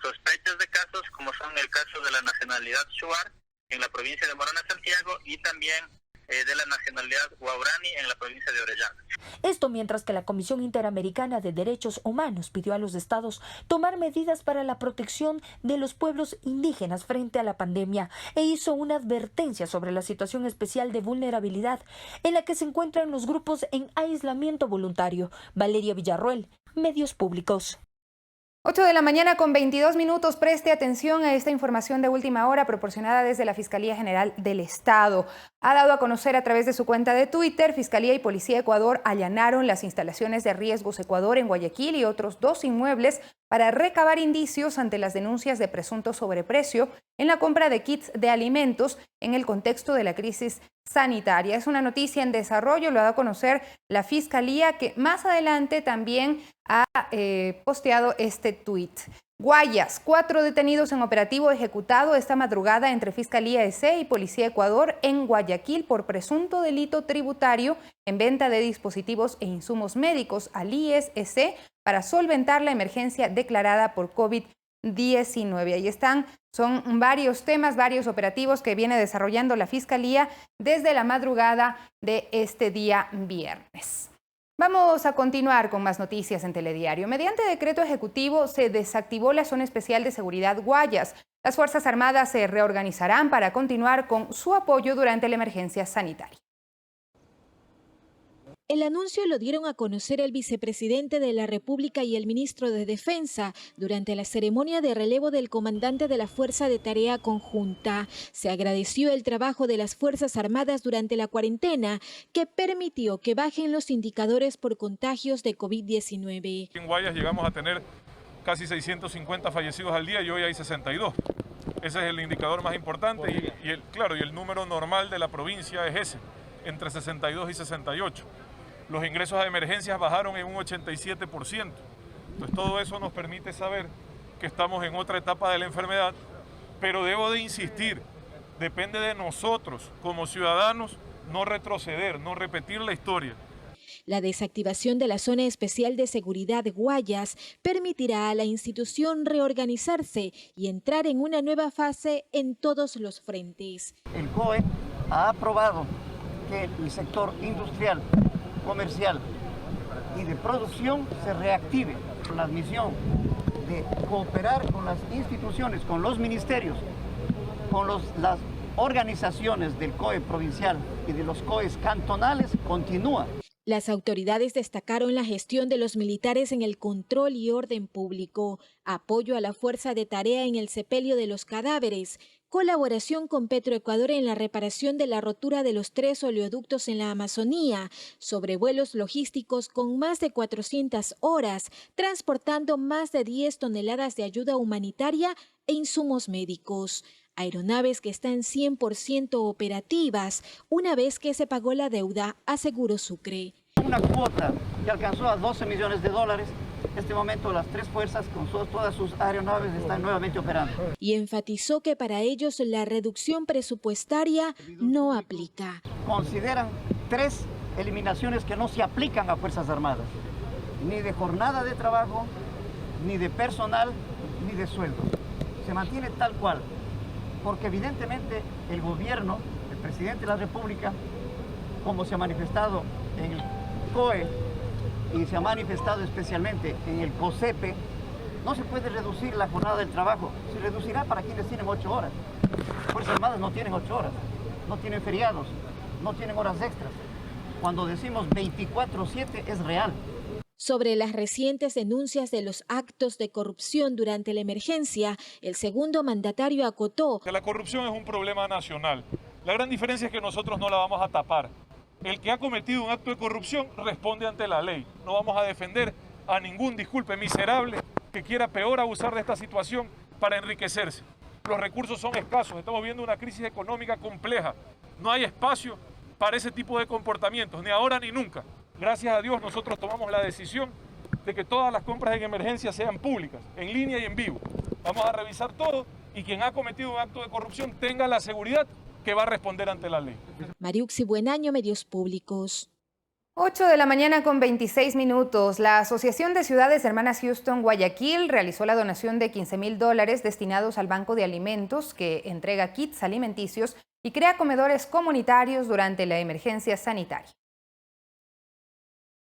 sospechas de casos, como son el caso de la nacionalidad Shuar en la provincia de Morona, Santiago, y también de la nacionalidad Guaurani en la provincia de Orellana. Esto mientras que la Comisión Interamericana de Derechos Humanos pidió a los estados tomar medidas para la protección de los pueblos indígenas frente a la pandemia e hizo una advertencia sobre la situación especial de vulnerabilidad en la que se encuentran los grupos en aislamiento voluntario. Valeria Villarroel, Medios Públicos. 8 de la mañana con 22 minutos. Preste atención a esta información de última hora proporcionada desde la Fiscalía General del Estado. Ha dado a conocer a través de su cuenta de Twitter, Fiscalía y Policía de Ecuador allanaron las instalaciones de Riesgos Ecuador en Guayaquil y otros 2 inmuebles para recabar indicios ante las denuncias de presunto sobreprecio en la compra de kits de alimentos en el contexto de la crisis sanitaria. Es una noticia en desarrollo, lo ha dado a conocer la Fiscalía, que más adelante también ha posteado este tuit. Guayas, 4 detenidos en operativo ejecutado esta madrugada entre Fiscalía EC y Policía Ecuador en Guayaquil por presunto delito tributario en venta de dispositivos e insumos médicos al IES-EC para solventar la emergencia declarada por COVID-19. Ahí están, son varios temas, varios operativos que viene desarrollando la Fiscalía desde la madrugada de este día viernes. Vamos a continuar con más noticias en Telediario. Mediante decreto ejecutivo se desactivó la Zona Especial de Seguridad Guayas. Las Fuerzas Armadas se reorganizarán para continuar con su apoyo durante la emergencia sanitaria. El anuncio lo dieron a conocer el vicepresidente de la República y el ministro de Defensa durante la ceremonia de relevo del comandante de la Fuerza de Tarea Conjunta. Se agradeció el trabajo de las Fuerzas Armadas durante la cuarentena, que permitió que bajen los indicadores por contagios de COVID-19. En Guayas llegamos a tener casi 650 fallecidos al día y hoy hay 62. Ese es el indicador más importante y el número normal de la provincia es ese, entre 62 y 68. Los ingresos a emergencias bajaron en un 87%. Entonces todo eso nos permite saber que estamos en otra etapa de la enfermedad, pero debo de insistir, depende de nosotros como ciudadanos no retroceder, no repetir la historia. La desactivación de la Zona Especial de Seguridad Guayas permitirá a la institución reorganizarse y entrar en una nueva fase en todos los frentes. El COE ha aprobado que el sector industrial, comercial y de producción se reactive con la misión de cooperar con las instituciones, con los ministerios, con las organizaciones del COE provincial y de los COEs cantonales, continúa. Las autoridades destacaron la gestión de los militares en el control y orden público, apoyo a la fuerza de tarea en el sepelio de los cadáveres, colaboración con Petroecuador en la reparación de la rotura de los 3 oleoductos en la Amazonía, sobrevuelos logísticos con más de 400 horas, transportando más de 10 toneladas de ayuda humanitaria e insumos médicos. Aeronaves que están 100% operativas una vez que se pagó la deuda a Seguro Sucre. Una cuota que alcanzó a $12 millones. En este momento las 3 fuerzas con todas sus aeronaves están nuevamente operando. Y enfatizó que para ellos la reducción presupuestaria no aplica. Consideran 3 eliminaciones que no se aplican a Fuerzas Armadas, ni de jornada de trabajo, ni de personal, ni de sueldo. Se mantiene tal cual, porque evidentemente el gobierno, el presidente de la República, como se ha manifestado en el COE y se ha manifestado especialmente en el COSEPE, no se puede reducir la jornada del trabajo, se reducirá para quienes tienen 8 horas. Las Fuerzas Armadas no tienen 8 horas, no tienen feriados, no tienen horas extras. Cuando decimos 24/7 es real. Sobre las recientes denuncias de los actos de corrupción durante la emergencia, el segundo mandatario acotó que la corrupción es un problema nacional. La gran diferencia es que nosotros no la vamos a tapar. El que ha cometido un acto de corrupción responde ante la ley. No vamos a defender a ningún, disculpe, miserable que quiera peor abusar de esta situación para enriquecerse. Los recursos son escasos, estamos viendo una crisis económica compleja. No hay espacio para ese tipo de comportamientos, ni ahora ni nunca. Gracias a Dios nosotros tomamos la decisión de que todas las compras en emergencia sean públicas, en línea y en vivo. Vamos a revisar todo y quien ha cometido un acto de corrupción tenga la seguridad que va a responder ante la ley. Mariuxi Buenaño, Medios Públicos. 8 de la mañana con 26 minutos. La Asociación de Ciudades Hermanas Houston Guayaquil realizó la donación de $15,000 destinados al Banco de Alimentos, que entrega kits alimenticios y crea comedores comunitarios durante la emergencia sanitaria.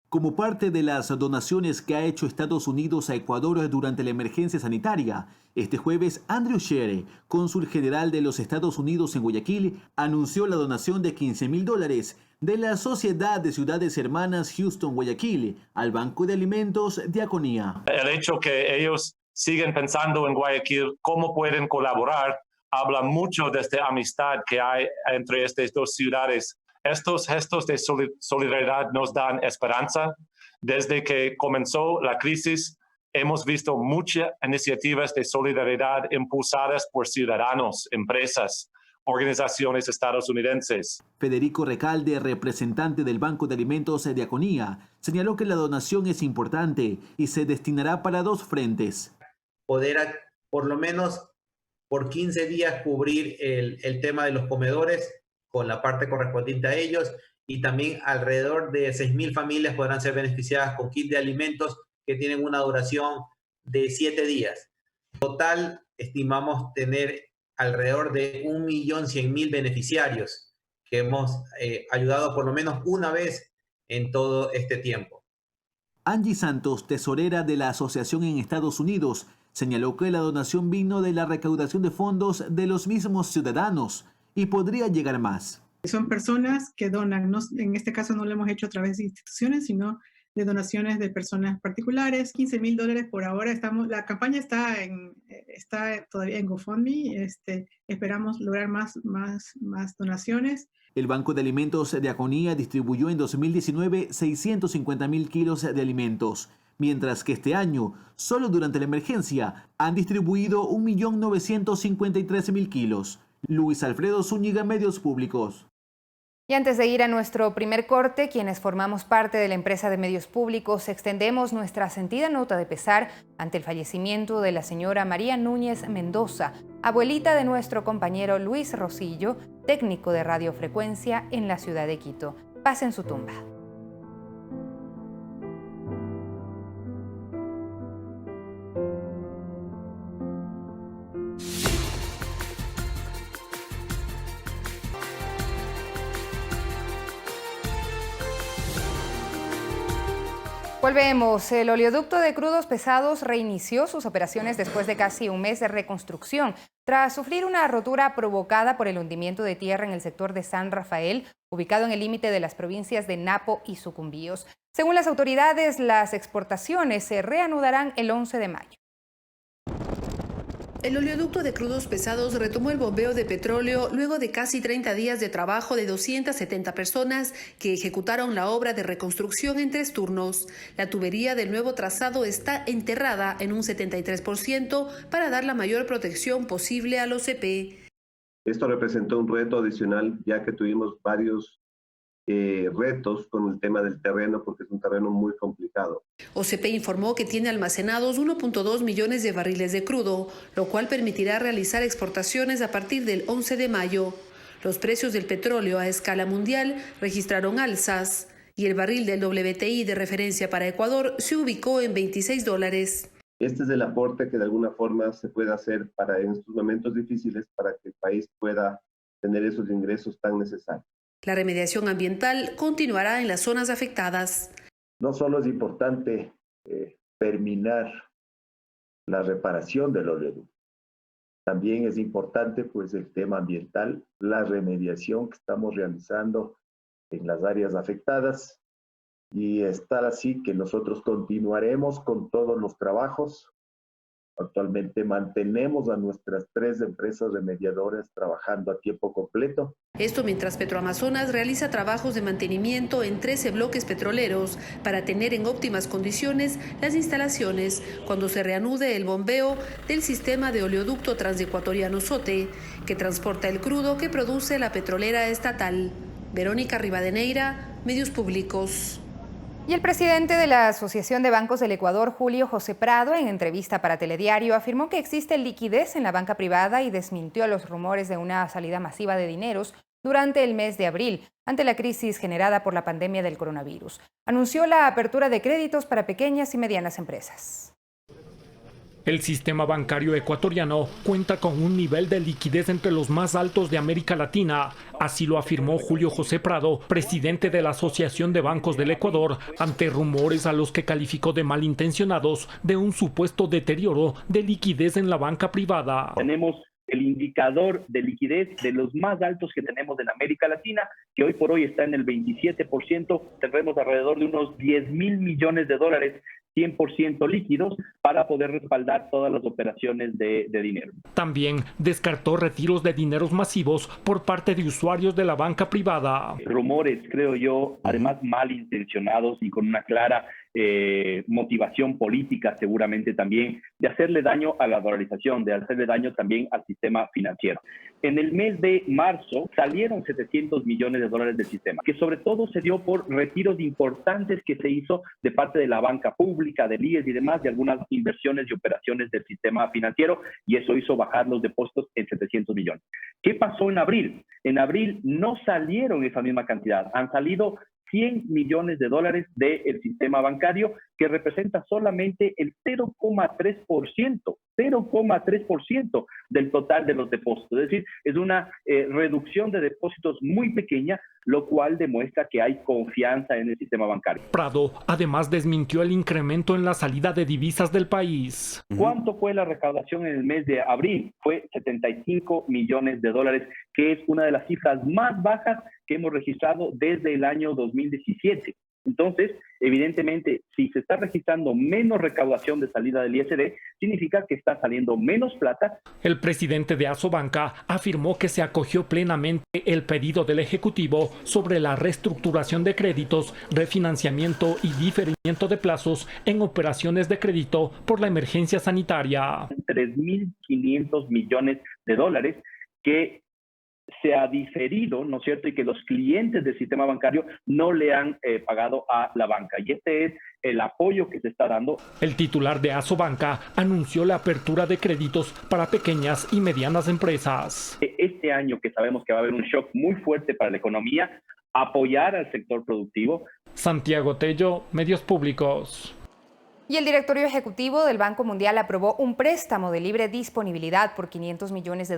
Como parte de las donaciones que ha hecho Estados Unidos a Ecuador durante la emergencia sanitaria, este jueves Andrew Shere, cónsul general de los Estados Unidos en Guayaquil, anunció la donación de $15,000 de la Sociedad de Ciudades Hermanas Houston Guayaquil al Banco de Alimentos Diaconía. El hecho que ellos siguen pensando en Guayaquil cómo pueden colaborar habla mucho de esta amistad que hay entre estas dos ciudades. Estos gestos de solidaridad nos dan esperanza. Desde que comenzó la crisis, hemos visto muchas iniciativas de solidaridad impulsadas por ciudadanos, empresas, organizaciones estadounidenses. Federico Recalde, representante del Banco de Alimentos Diaconía, señaló que la donación es importante y se destinará para 2 frentes. Poder por lo menos por 15 días cubrir el tema de los comedores con la parte correspondiente a ellos, y también alrededor de 6,000 familias podrán ser beneficiadas con kits de alimentos que tienen una duración de 7 días. En total, estimamos tener alrededor de 1.100.000 beneficiarios que hemos ayudado por lo menos una vez en todo este tiempo. Angie Santos, tesorera de la asociación en Estados Unidos, señaló que la donación vino de la recaudación de fondos de los mismos ciudadanos y podría llegar más. Son personas que donan, en este caso no lo hemos hecho a través de instituciones, sino de donaciones de personas particulares. $15,000 por ahora. La campaña está todavía en GoFundMe. Esperamos lograr más donaciones. El Banco de Alimentos Diaconía distribuyó en 2019 650,000 kilos de alimentos, mientras que este año, solo durante la emergencia, han distribuido 1.953.000 kilos. Luis Alfredo Zúñiga, Medios Públicos. Y antes de ir a nuestro primer corte, quienes formamos parte de la empresa de Medios Públicos, extendemos nuestra sentida nota de pesar ante el fallecimiento de la señora María Núñez Mendoza, abuelita de nuestro compañero Luis Rosillo, técnico de radiofrecuencia en la ciudad de Quito. Paz en su tumba. Volvemos. El oleoducto de crudos pesados reinició sus operaciones después de casi un mes de reconstrucción, tras sufrir una rotura provocada por el hundimiento de tierra en el sector de San Rafael, ubicado en el límite de las provincias de Napo y Sucumbíos. Según las autoridades, las exportaciones se reanudarán el 11 de mayo. El oleoducto de crudos pesados retomó el bombeo de petróleo luego de casi 30 días de trabajo de 270 personas que ejecutaron la obra de reconstrucción en 3 turnos. La tubería del nuevo trazado está enterrada en un 73% para dar la mayor protección posible al OCP. Esto representó un reto adicional, ya que tuvimos varios retos con el tema del terreno, porque es un terreno muy complicado. OCP informó que tiene almacenados 1.2 millones de barriles de crudo, lo cual permitirá realizar exportaciones a partir del 11 de mayo. Los precios del petróleo a escala mundial registraron alzas y el barril del WTI de referencia para Ecuador se ubicó en $26. Este es el aporte que de alguna forma se puede hacer para en estos momentos difíciles para que el país pueda tener esos ingresos tan necesarios. La remediación ambiental continuará en las zonas afectadas. No solo es importante terminar la reparación del oleoducto, también es importante pues el tema ambiental, la remediación que estamos realizando en las áreas afectadas, y estar así que nosotros continuaremos con todos los trabajos. Actualmente mantenemos a nuestras 3 empresas remediadoras trabajando a tiempo completo. Esto mientras Petroamazonas realiza trabajos de mantenimiento en 13 bloques petroleros para tener en óptimas condiciones las instalaciones cuando se reanude el bombeo del sistema de oleoducto transecuatoriano SOTE, que transporta el crudo que produce la petrolera estatal. Verónica Rivadeneira, Medios Públicos. Y el presidente de la Asociación de Bancos del Ecuador, Julio José Prado, en entrevista para Telediario, afirmó que existe liquidez en la banca privada y desmintió los rumores de una salida masiva de dineros durante el mes de abril, ante la crisis generada por la pandemia del coronavirus. Anunció la apertura de créditos para pequeñas y medianas empresas. El sistema bancario ecuatoriano cuenta con un nivel de liquidez entre los más altos de América Latina. Así lo afirmó Julio José Prado, presidente de la Asociación de Bancos del Ecuador, ante rumores a los que calificó de malintencionados de un supuesto deterioro de liquidez en la banca privada. Tenemos el indicador de liquidez de los más altos que tenemos en América Latina, que hoy por hoy está en el 27%. Tenemos alrededor de unos 10.000 millones de dólares 100% líquidos para poder respaldar todas las operaciones de dinero. También descartó retiros de dineros masivos por parte de usuarios de la banca privada. Rumores, creo yo, además malintencionados y con una clara motivación política seguramente también, de hacerle daño a la dolarización, de hacerle daño también al sistema financiero. En el mes de marzo salieron 700 millones de dólares del sistema, que sobre todo se dio por retiros importantes que se hizo de parte de la banca pública, del IES y demás, de algunas inversiones y operaciones del sistema financiero, y eso hizo bajar los depósitos en 700 millones. ¿Qué pasó en abril? En abril no salieron esa misma cantidad, han salido 100 millones de dólares del sistema bancario, que representa solamente el 0,3% del total de los depósitos. Es decir, es una reducción de depósitos muy pequeña, lo cual demuestra que hay confianza en el sistema bancario. Prado además desmintió el incremento en la salida de divisas del país. ¿Cuánto fue la recaudación en el mes de abril? Fue 75 millones de dólares, que es una de las cifras más bajas que hemos registrado desde el año 2017. Entonces, evidentemente, si se está registrando menos recaudación de salida del ISD, significa que está saliendo menos plata. El presidente de Asobanca afirmó que se acogió plenamente el pedido del Ejecutivo sobre la reestructuración de créditos, refinanciamiento y diferimiento de plazos en operaciones de crédito por la emergencia sanitaria. 3.500 millones de dólares que se ha diferido, ¿no es cierto?, y que los clientes del sistema bancario no le han pagado a la banca. Y este es el apoyo que se está dando. El titular de Asobanca anunció la apertura de créditos para pequeñas y medianas empresas. Este año, que sabemos que va a haber un shock muy fuerte para la economía, apoyar al sector productivo. Santiago Tello, Medios Públicos. Y el directorio ejecutivo del Banco Mundial aprobó un préstamo de libre disponibilidad por $500 millones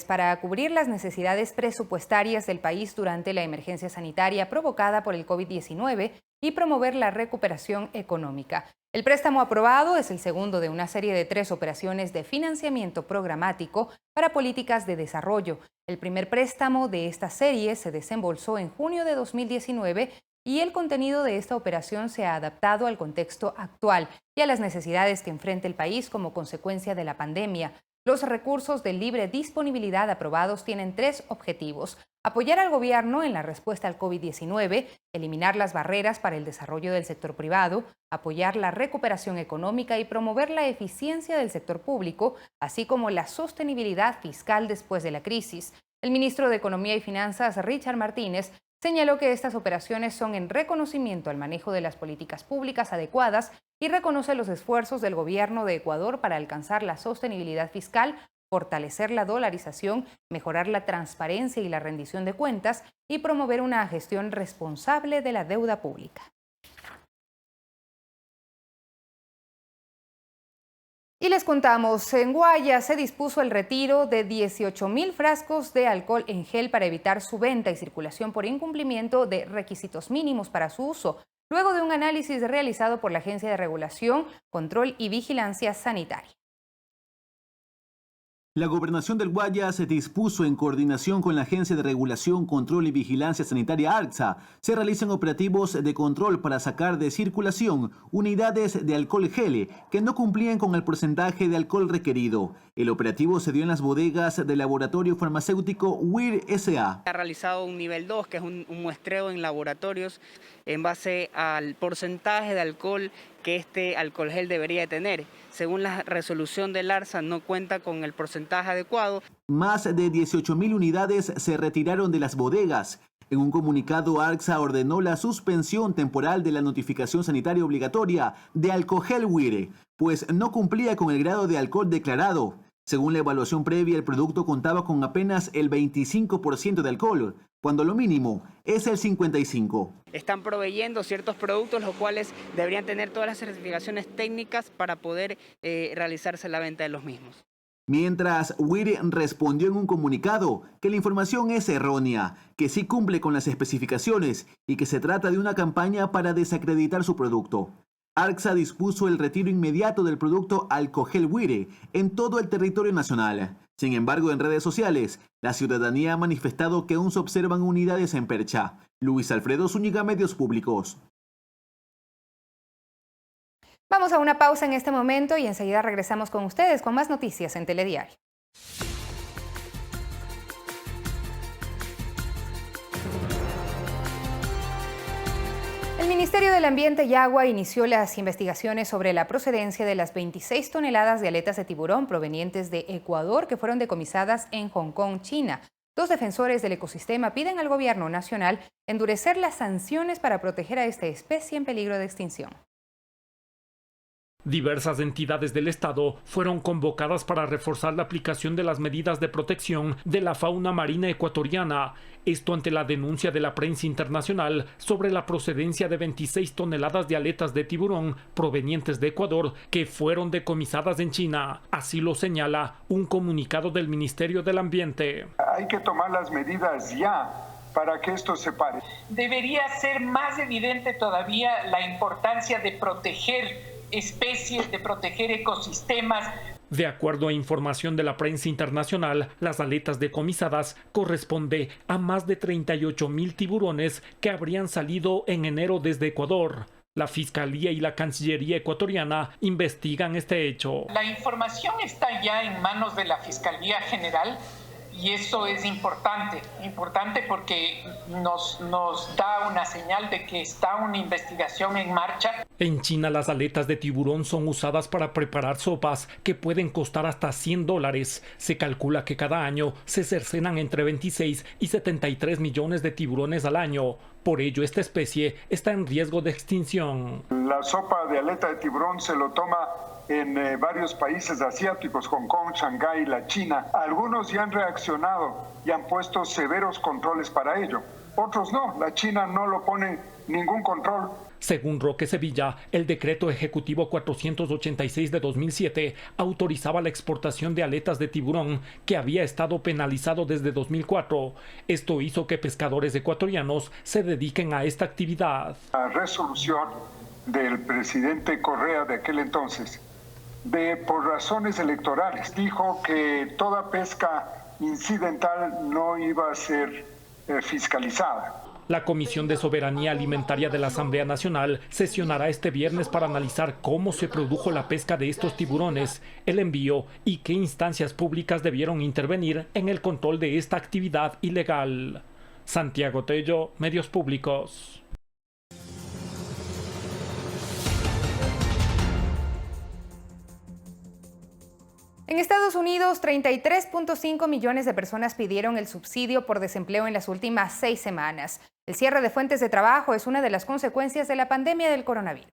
para cubrir las necesidades presupuestarias del país durante la emergencia sanitaria provocada por el COVID-19 y promover la recuperación económica. El préstamo aprobado es el segundo de una serie de 3 operaciones de financiamiento programático para políticas de desarrollo. El primer préstamo de esta serie se desembolsó en junio de 2019 y el contenido de esta operación se ha adaptado al contexto actual y a las necesidades que enfrenta el país como consecuencia de la pandemia. Los recursos de libre disponibilidad aprobados tienen 3 objetivos: apoyar al gobierno en la respuesta al COVID-19, eliminar las barreras para el desarrollo del sector privado, apoyar la recuperación económica y promover la eficiencia del sector público, así como la sostenibilidad fiscal después de la crisis. El ministro de Economía y Finanzas, Richard Martínez, señaló que estas operaciones son en reconocimiento al manejo de las políticas públicas adecuadas y reconoce los esfuerzos del gobierno de Ecuador para alcanzar la sostenibilidad fiscal, fortalecer la dolarización, mejorar la transparencia y la rendición de cuentas y promover una gestión responsable de la deuda pública. Y les contamos, en Guayas se dispuso el retiro de 18.000 frascos de alcohol en gel para evitar su venta y circulación por incumplimiento de requisitos mínimos para su uso, luego de un análisis realizado por la Agencia de Regulación, Control y Vigilancia Sanitaria. La Gobernación del Guayas se dispuso, en coordinación con la Agencia de Regulación, Control y Vigilancia Sanitaria ARCSA, se realicen operativos de control para sacar de circulación unidades de alcohol gel que no cumplían con el porcentaje de alcohol requerido. El operativo se dio en las bodegas del laboratorio farmacéutico WIR S.A. Ha realizado un nivel 2, que es un muestreo en laboratorios en base al porcentaje de alcohol que este alcohol gel debería tener. Según la resolución del ARCSA, no cuenta con el porcentaje adecuado. Más de 18.000 unidades se retiraron de las bodegas. En un comunicado, ARCSA ordenó la suspensión temporal de la notificación sanitaria obligatoria de Alcogel Wire, pues no cumplía con el grado de alcohol declarado. Según la evaluación previa, el producto contaba con apenas el 25% de alcohol, cuando lo mínimo es el 55%. Están proveyendo ciertos productos los cuales deberían tener todas las certificaciones técnicas para poder realizarse la venta de los mismos. Mientras, Wire respondió en un comunicado que la información es errónea, que sí cumple con las especificaciones y que se trata de una campaña para desacreditar su producto. ARCSA dispuso el retiro inmediato del producto Alcogel Wire en todo el territorio nacional. Sin embargo, en redes sociales, la ciudadanía ha manifestado que aún se observan unidades en percha. Luis Alfredo Zúñiga, Medios Públicos. Vamos a una pausa en este momento y enseguida regresamos con ustedes con más noticias en Telediario. El Ministerio del Ambiente y Agua inició las investigaciones sobre la procedencia de las 26 toneladas de aletas de tiburón provenientes de Ecuador que fueron decomisadas en Hong Kong, China. Dos defensores del ecosistema piden al gobierno nacional endurecer las sanciones para proteger a esta especie en peligro de extinción. Diversas entidades del Estado fueron convocadas para reforzar la aplicación de las medidas de protección de la fauna marina ecuatoriana. Esto ante la denuncia de la prensa internacional sobre la procedencia de 26 toneladas de aletas de tiburón provenientes de Ecuador que fueron decomisadas en China. Así lo señala un comunicado del Ministerio del Ambiente. Hay que tomar las medidas ya para que esto se pare. Debería ser más evidente todavía la importancia de proteger especies, de proteger ecosistemas. De acuerdo a información de la prensa internacional, las aletas decomisadas corresponde a más de 38,000 tiburones que habrían salido en enero desde Ecuador. La Fiscalía y la Cancillería ecuatoriana investigan este hecho. La información está ya en manos de la Fiscalía General. Y eso es importante porque nos da una señal de que está una investigación en marcha. En China, las aletas de tiburón son usadas para preparar sopas que pueden costar hasta $100. Se calcula que cada año se cercenan entre 26 y 73 millones de tiburones al año. Por ello, esta especie está en riesgo de extinción. La sopa de aleta de tiburón se lo toma en varios países asiáticos, Hong Kong, Shanghái, la China. Algunos ya han reaccionado y han puesto severos controles para ello. Otros no, la China no lo pone ningún control. Según Roque Sevilla, el decreto ejecutivo 486 de 2007 autorizaba la exportación de aletas de tiburón que había estado penalizado desde 2004. Esto hizo que pescadores ecuatorianos se dediquen a esta actividad. La resolución del presidente Correa de aquel entonces, por razones electorales, dijo que toda pesca incidental no iba a ser fiscalizada. La Comisión de Soberanía Alimentaria de la Asamblea Nacional sesionará este viernes para analizar cómo se produjo la pesca de estos tiburones, el envío y qué instancias públicas debieron intervenir en el control de esta actividad ilegal. Santiago Tello, Medios Públicos. En Estados Unidos, 33.5 millones de personas pidieron el subsidio por desempleo en las últimas 6 semanas. El cierre de fuentes de trabajo es una de las consecuencias de la pandemia del coronavirus.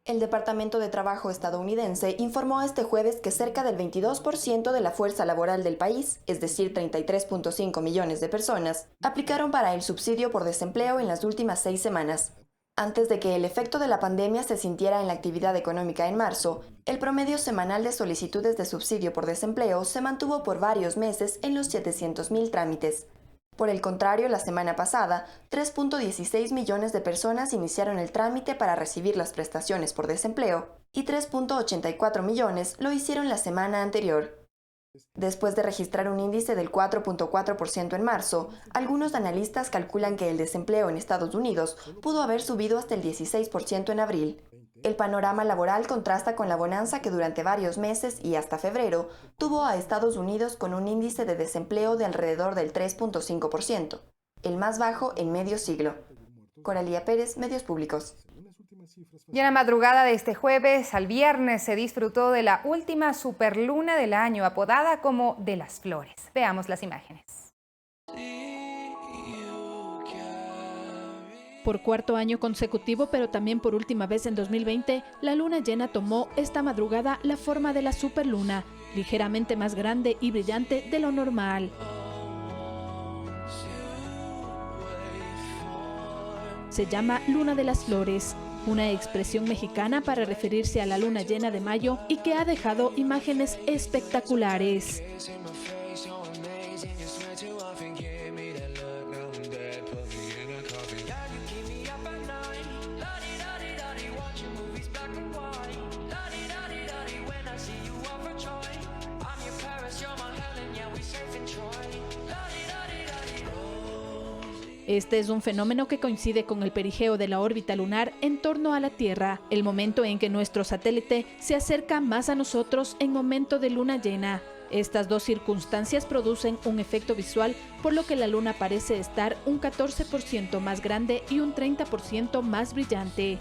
El Departamento de Trabajo estadounidense informó este jueves que cerca del 22% de la fuerza laboral del país, es decir, 33.5 millones de personas, aplicaron para el subsidio por desempleo en las últimas 6 semanas. Antes de que el efecto de la pandemia se sintiera en la actividad económica en marzo, el promedio semanal de solicitudes de subsidio por desempleo se mantuvo por varios meses en los 700,000 trámites. Por el contrario, la semana pasada, 3.16 millones de personas iniciaron el trámite para recibir las prestaciones por desempleo y 3.84 millones lo hicieron la semana anterior. Después de registrar un índice del 4.4% en marzo, algunos analistas calculan que el desempleo en Estados Unidos pudo haber subido hasta el 16% en abril. El panorama laboral contrasta con la bonanza que durante varios meses y hasta febrero tuvo a Estados Unidos con un índice de desempleo de alrededor del 3.5%, el más bajo en medio siglo. Coralía Pérez, Medios Públicos. Y en la madrugada de este jueves al viernes se disfrutó de la última superluna del año, apodada como de las flores. Veamos las imágenes. Por cuarto año consecutivo, pero también por última vez en 2020, la luna llena tomó esta madrugada la forma de la superluna, ligeramente más grande y brillante de lo normal. Se llama Luna de las Flores, una expresión mexicana para referirse a la luna llena de mayo y que ha dejado imágenes espectaculares. Este es un fenómeno que coincide con el perigeo de la órbita lunar en torno a la Tierra, el momento en que nuestro satélite se acerca más a nosotros en momento de luna llena. Estas dos circunstancias producen un efecto visual, por lo que la luna parece estar un 14% más grande y un 30% más brillante.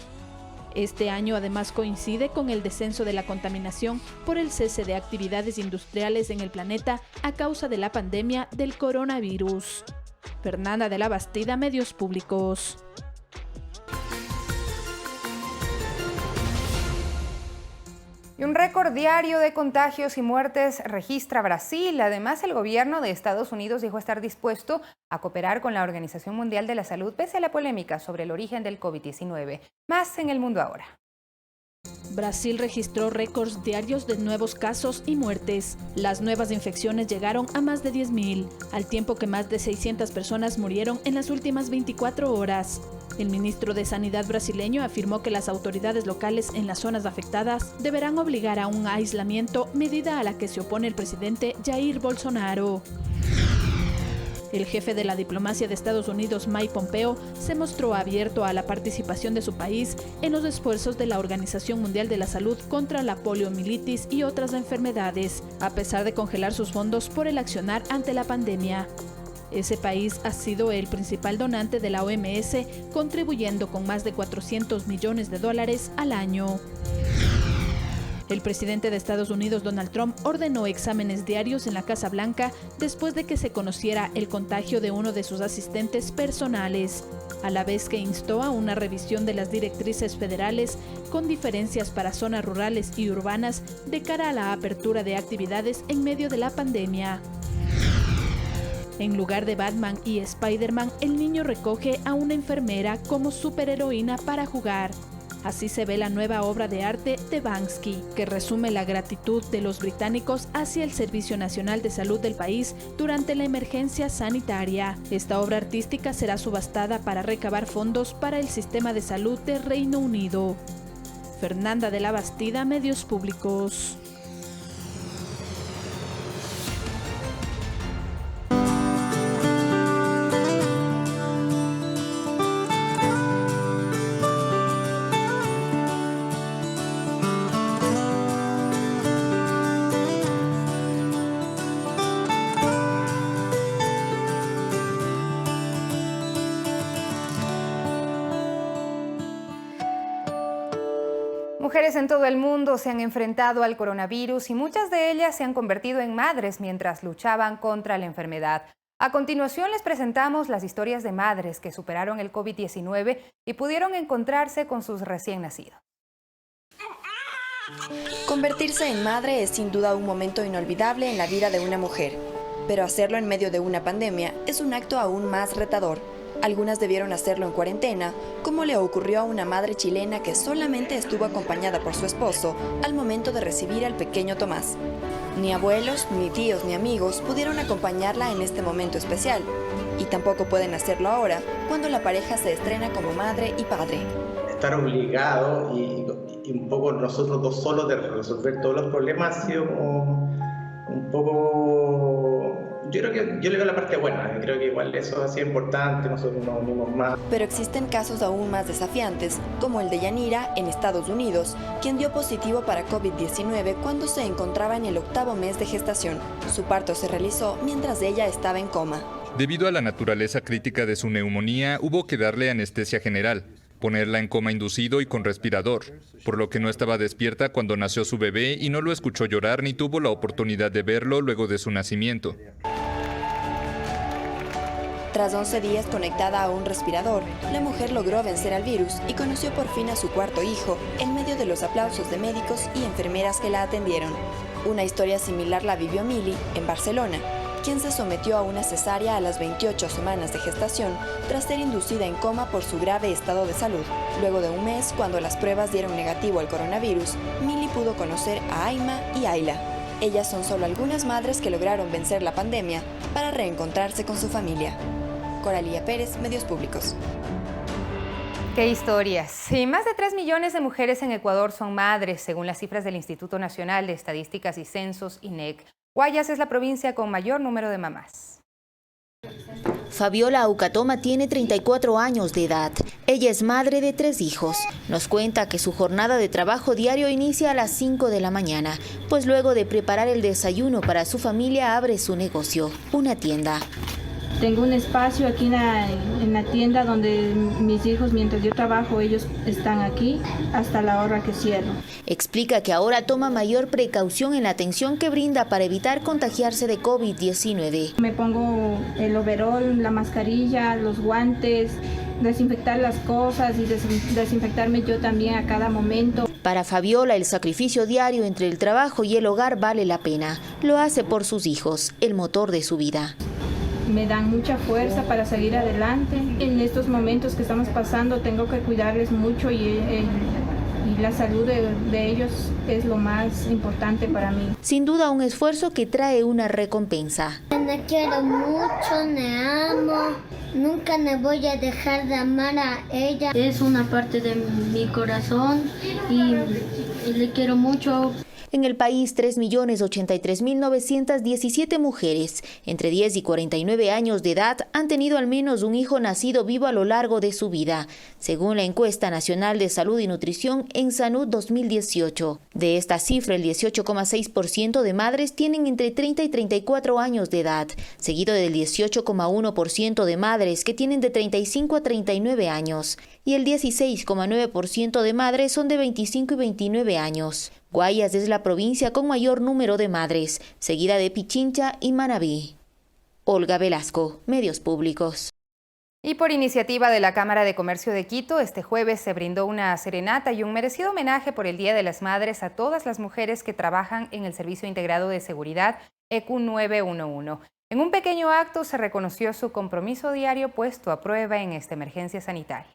Este año además coincide con el descenso de la contaminación por el cese de actividades industriales en el planeta a causa de la pandemia del coronavirus. Fernanda de la Bastida, Medios Públicos. Y un récord diario de contagios y muertes registra Brasil. Además, el gobierno de Estados Unidos dijo estar dispuesto a cooperar con la Organización Mundial de la Salud pese a la polémica sobre el origen del COVID-19. Más en El Mundo Ahora. Brasil registró récords diarios de nuevos casos y muertes. Las nuevas infecciones llegaron a más de 10.000, al tiempo que más de 600 personas murieron en las últimas 24 horas. El ministro de Sanidad brasileño afirmó que las autoridades locales en las zonas afectadas deberán obligar a un aislamiento, medida a la que se opone el presidente Jair Bolsonaro. El jefe de la diplomacia de Estados Unidos, Mike Pompeo, se mostró abierto a la participación de su país en los esfuerzos de la Organización Mundial de la Salud contra la poliomielitis y otras enfermedades, a pesar de congelar sus fondos por el accionar ante la pandemia. Ese país ha sido el principal donante de la OMS, contribuyendo con más de $400 millones al año. El presidente de Estados Unidos, Donald Trump, ordenó exámenes diarios en la Casa Blanca después de que se conociera el contagio de uno de sus asistentes personales, a la vez que instó a una revisión de las directrices federales con diferencias para zonas rurales y urbanas de cara a la apertura de actividades en medio de la pandemia. En lugar de Batman y Spider-Man, el niño recoge a una enfermera como superheroína para jugar. Así se ve la nueva obra de arte de Banksy, que resume la gratitud de los británicos hacia el Servicio Nacional de Salud del país durante la emergencia sanitaria. Esta obra artística será subastada para recabar fondos para el sistema de salud de Reino Unido. Fernanda de la Bastida, Medios Públicos. Mujeres en todo el mundo se han enfrentado al coronavirus y muchas de ellas se han convertido en madres mientras luchaban contra la enfermedad. A continuación les presentamos las historias de madres que superaron el COVID-19 y pudieron encontrarse con sus recién nacidos. Convertirse en madre es sin duda un momento inolvidable en la vida de una mujer, pero hacerlo en medio de una pandemia es un acto aún más retador. Algunas debieron hacerlo en cuarentena, como le ocurrió a una madre chilena que solamente estuvo acompañada por su esposo al momento de recibir al pequeño Tomás. Ni abuelos, ni tíos, ni amigos pudieron acompañarla en este momento especial, y tampoco pueden hacerlo ahora, cuando la pareja se estrena como madre y padre. Estar obligado y un poco nosotros dos solos de resolver todos los problemas ha sido como un poco... Yo le veo la parte buena, creo que igual eso ha sido importante, nosotros nos unimos más. Pero existen casos aún más desafiantes, como el de Yanira en Estados Unidos, quien dio positivo para COVID-19 cuando se encontraba en el 8º mes de gestación. Su parto se realizó mientras ella estaba en coma. Debido a la naturaleza crítica de su neumonía, hubo que darle anestesia general, ponerla en coma inducido y con respirador, por lo que no estaba despierta cuando nació su bebé y no lo escuchó llorar ni tuvo la oportunidad de verlo luego de su nacimiento. Tras 11 días conectada a un respirador, la mujer logró vencer al virus y conoció por fin a su cuarto hijo, en medio de los aplausos de médicos y enfermeras que la atendieron. Una historia similar la vivió Mili, en Barcelona, quien se sometió a una cesárea a las 28 semanas de gestación tras ser inducida en coma por su grave estado de salud. Luego de un mes, cuando las pruebas dieron negativo al coronavirus, Mili pudo conocer a Aima y Ayla. Ellas son solo algunas madres que lograron vencer la pandemia para reencontrarse con su familia. Coralía Pérez, Medios Públicos. ¡Qué historias! Y más de 3 millones de mujeres en Ecuador son madres, según las cifras del Instituto Nacional de Estadísticas y Censos, INEC. Guayas es la provincia con mayor número de mamás. Fabiola Aucatoma tiene 34 años de edad. Ella es madre de 3 hijos. Nos cuenta que su jornada de trabajo diario inicia a las 5 de la mañana, pues luego de preparar el desayuno para su familia abre su negocio, una tienda. Tengo un espacio aquí en la tienda donde mis hijos, mientras yo trabajo, ellos están aquí hasta la hora que cierro. Explica que ahora toma mayor precaución en la atención que brinda para evitar contagiarse de COVID-19. Me pongo el overol, la mascarilla, los guantes, desinfectar las cosas y desinfectarme yo también a cada momento. Para Fabiola, el sacrificio diario entre el trabajo y el hogar vale la pena. Lo hace por sus hijos, el motor de su vida. Me dan mucha fuerza para seguir adelante. En estos momentos que estamos pasando tengo que cuidarles mucho y la salud de ellos es lo más importante para mí. Sin duda un esfuerzo que trae una recompensa. Me quiero mucho, me amo, nunca me voy a dejar de amar a ella. Es una parte de mi corazón y le quiero mucho. En el país, 3.083.917 mujeres entre 10 y 49 años de edad han tenido al menos un hijo nacido vivo a lo largo de su vida, según la Encuesta Nacional de Salud y Nutrición ENSANUD 2018. De esta cifra, el 18,6% de madres tienen entre 30 y 34 años de edad, seguido del 18,1% de madres que tienen de 35 a 39 años, y el 16,9% de madres son de 25 y 29 años. Guayas es la provincia con mayor número de madres, seguida de Pichincha y Manabí. Olga Velasco, Medios Públicos. Y por iniciativa de la Cámara de Comercio de Quito, este jueves se brindó una serenata y un merecido homenaje por el Día de las Madres a todas las mujeres que trabajan en el Servicio Integrado de Seguridad EQ 911. En un pequeño acto se reconoció su compromiso diario puesto a prueba en esta emergencia sanitaria.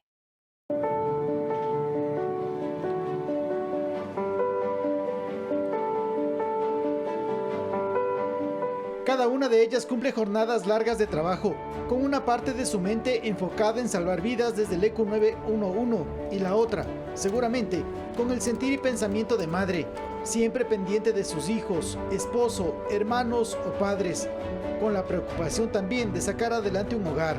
Cada una de ellas cumple jornadas largas de trabajo, con una parte de su mente enfocada en salvar vidas desde el EQ 911 y la otra, seguramente, con el sentir y pensamiento de madre, siempre pendiente de sus hijos, esposo, hermanos o padres, con la preocupación también de sacar adelante un hogar.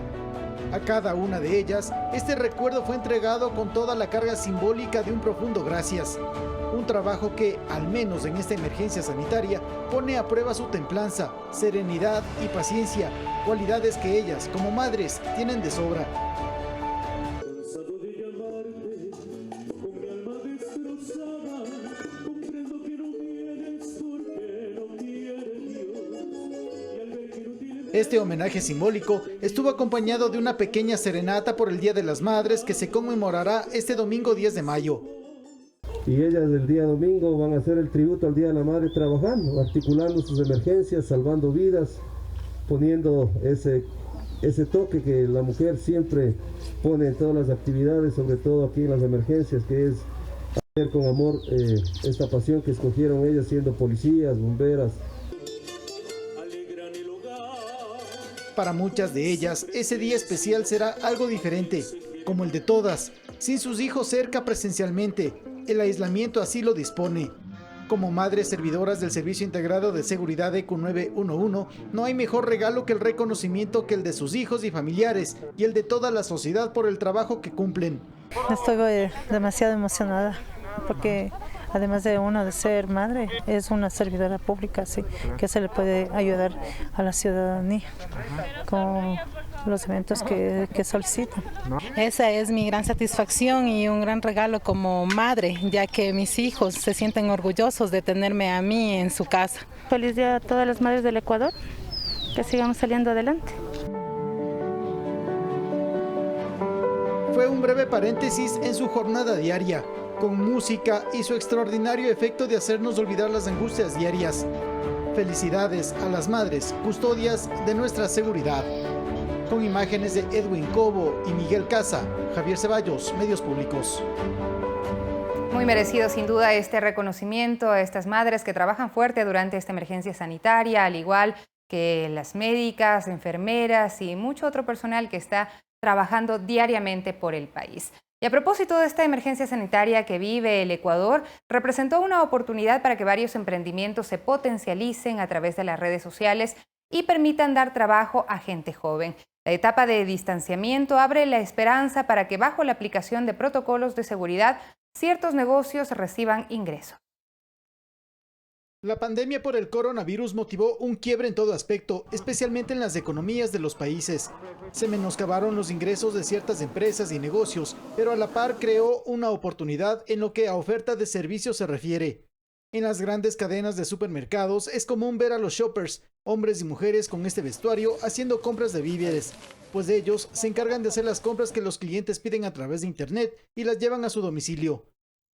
A cada una de ellas, este recuerdo fue entregado con toda la carga simbólica de un profundo gracias. Un trabajo que, al menos en esta emergencia sanitaria, pone a prueba su templanza, serenidad y paciencia, cualidades que ellas, como madres, tienen de sobra. Este homenaje simbólico estuvo acompañado de una pequeña serenata por el Día de las Madres que se conmemorará este domingo 10 de mayo. Y ellas el día domingo van a hacer el tributo al Día de la Madre trabajando, articulando sus emergencias, salvando vidas, poniendo ese toque que la mujer siempre pone en todas las actividades, sobre todo aquí en las emergencias, que es hacer con amor esta pasión que escogieron ellas siendo policías, bomberas. Para muchas de ellas, ese día especial será algo diferente, como el de todas, sin sus hijos cerca presencialmente. El aislamiento así lo dispone. Como madres servidoras del Servicio Integrado de Seguridad EQ 911, no hay mejor regalo que el reconocimiento que el de sus hijos y familiares y el de toda la sociedad por el trabajo que cumplen. Estoy demasiado emocionada porque además de uno de ser madre, es una servidora pública, sí, que se le puede ayudar a la ciudadanía con los eventos que solicitan. Esa es mi gran satisfacción y un gran regalo como madre, ya que mis hijos se sienten orgullosos de tenerme a mí en su casa. Feliz día a todas las madres del Ecuador, que sigamos saliendo adelante. fue un breve paréntesis en su jornada diaria, con música y su extraordinario efecto de hacernos olvidar las angustias diarias. Felicidades a las madres, custodias de nuestra seguridad. Con imágenes de Edwin Cobo y Miguel Casa, Javier Ceballos, Medios Públicos. Muy merecido sin duda este reconocimiento a estas madres que trabajan fuerte durante esta emergencia sanitaria, al igual que las médicas, enfermeras y mucho otro personal que está trabajando diariamente por el país. Y a propósito de esta emergencia sanitaria que vive el Ecuador, representó una oportunidad para que varios emprendimientos se potencialicen a través de las redes sociales y permitan dar trabajo a gente joven. La etapa de distanciamiento abre la esperanza para que bajo la aplicación de protocolos de seguridad ciertos negocios reciban ingresos. La pandemia por el coronavirus motivó un quiebre en todo aspecto, especialmente en las economías de los países. Se menoscabaron los ingresos de ciertas empresas y negocios, pero a la par creó una oportunidad en lo que a oferta de servicios se refiere. En las grandes cadenas de supermercados es común ver a los shoppers, hombres y mujeres con este vestuario, haciendo compras de víveres, pues ellos se encargan de hacer las compras que los clientes piden a través de internet y las llevan a su domicilio.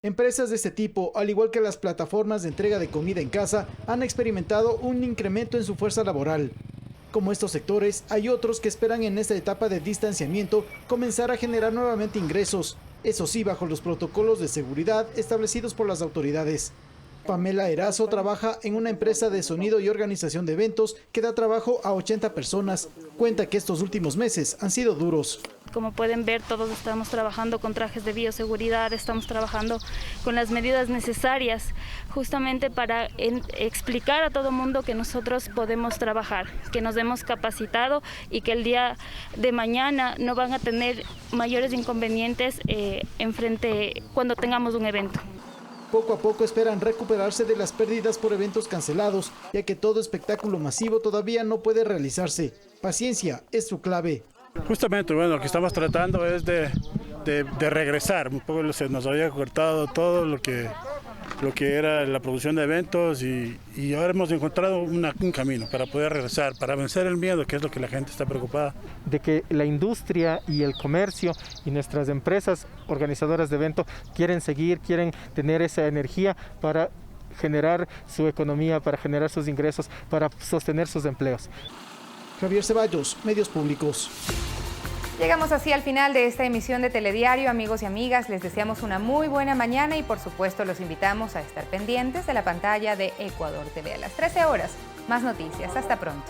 Empresas de este tipo, al igual que las plataformas de entrega de comida en casa, han experimentado un incremento en su fuerza laboral. Como estos sectores, hay otros que esperan en esta etapa de distanciamiento comenzar a generar nuevamente ingresos, eso sí, bajo los protocolos de seguridad establecidos por las autoridades. Pamela Erazo trabaja en una empresa de sonido y organización de eventos que da trabajo a 80 personas. Cuenta que estos últimos meses han sido duros. Como pueden ver, todos estamos trabajando con trajes de bioseguridad, estamos trabajando con las medidas necesarias justamente para explicar a todo mundo que nosotros podemos trabajar, que nos hemos capacitado y que el día de mañana no van a tener mayores inconvenientes cuando tengamos un evento. Poco a poco esperan recuperarse de las pérdidas por eventos cancelados, ya que todo espectáculo masivo todavía no puede realizarse. Paciencia es su clave. Justamente, bueno, lo que estamos tratando es de regresar. Un poco se nos había cortado todo lo que era la producción de eventos y ahora hemos encontrado un camino para poder regresar, para vencer el miedo, que es lo que la gente está preocupada. De que la industria y el comercio y nuestras empresas organizadoras de eventos quieren tener esa energía para generar su economía, para generar sus ingresos, para sostener sus empleos. Javier Ceballos, Medios Públicos. Llegamos así al final de esta emisión de Telediario. Amigos y amigas, les deseamos una muy buena mañana y por supuesto los invitamos a estar pendientes de la pantalla de Ecuador TV. A las 13 horas, más noticias. Hasta pronto.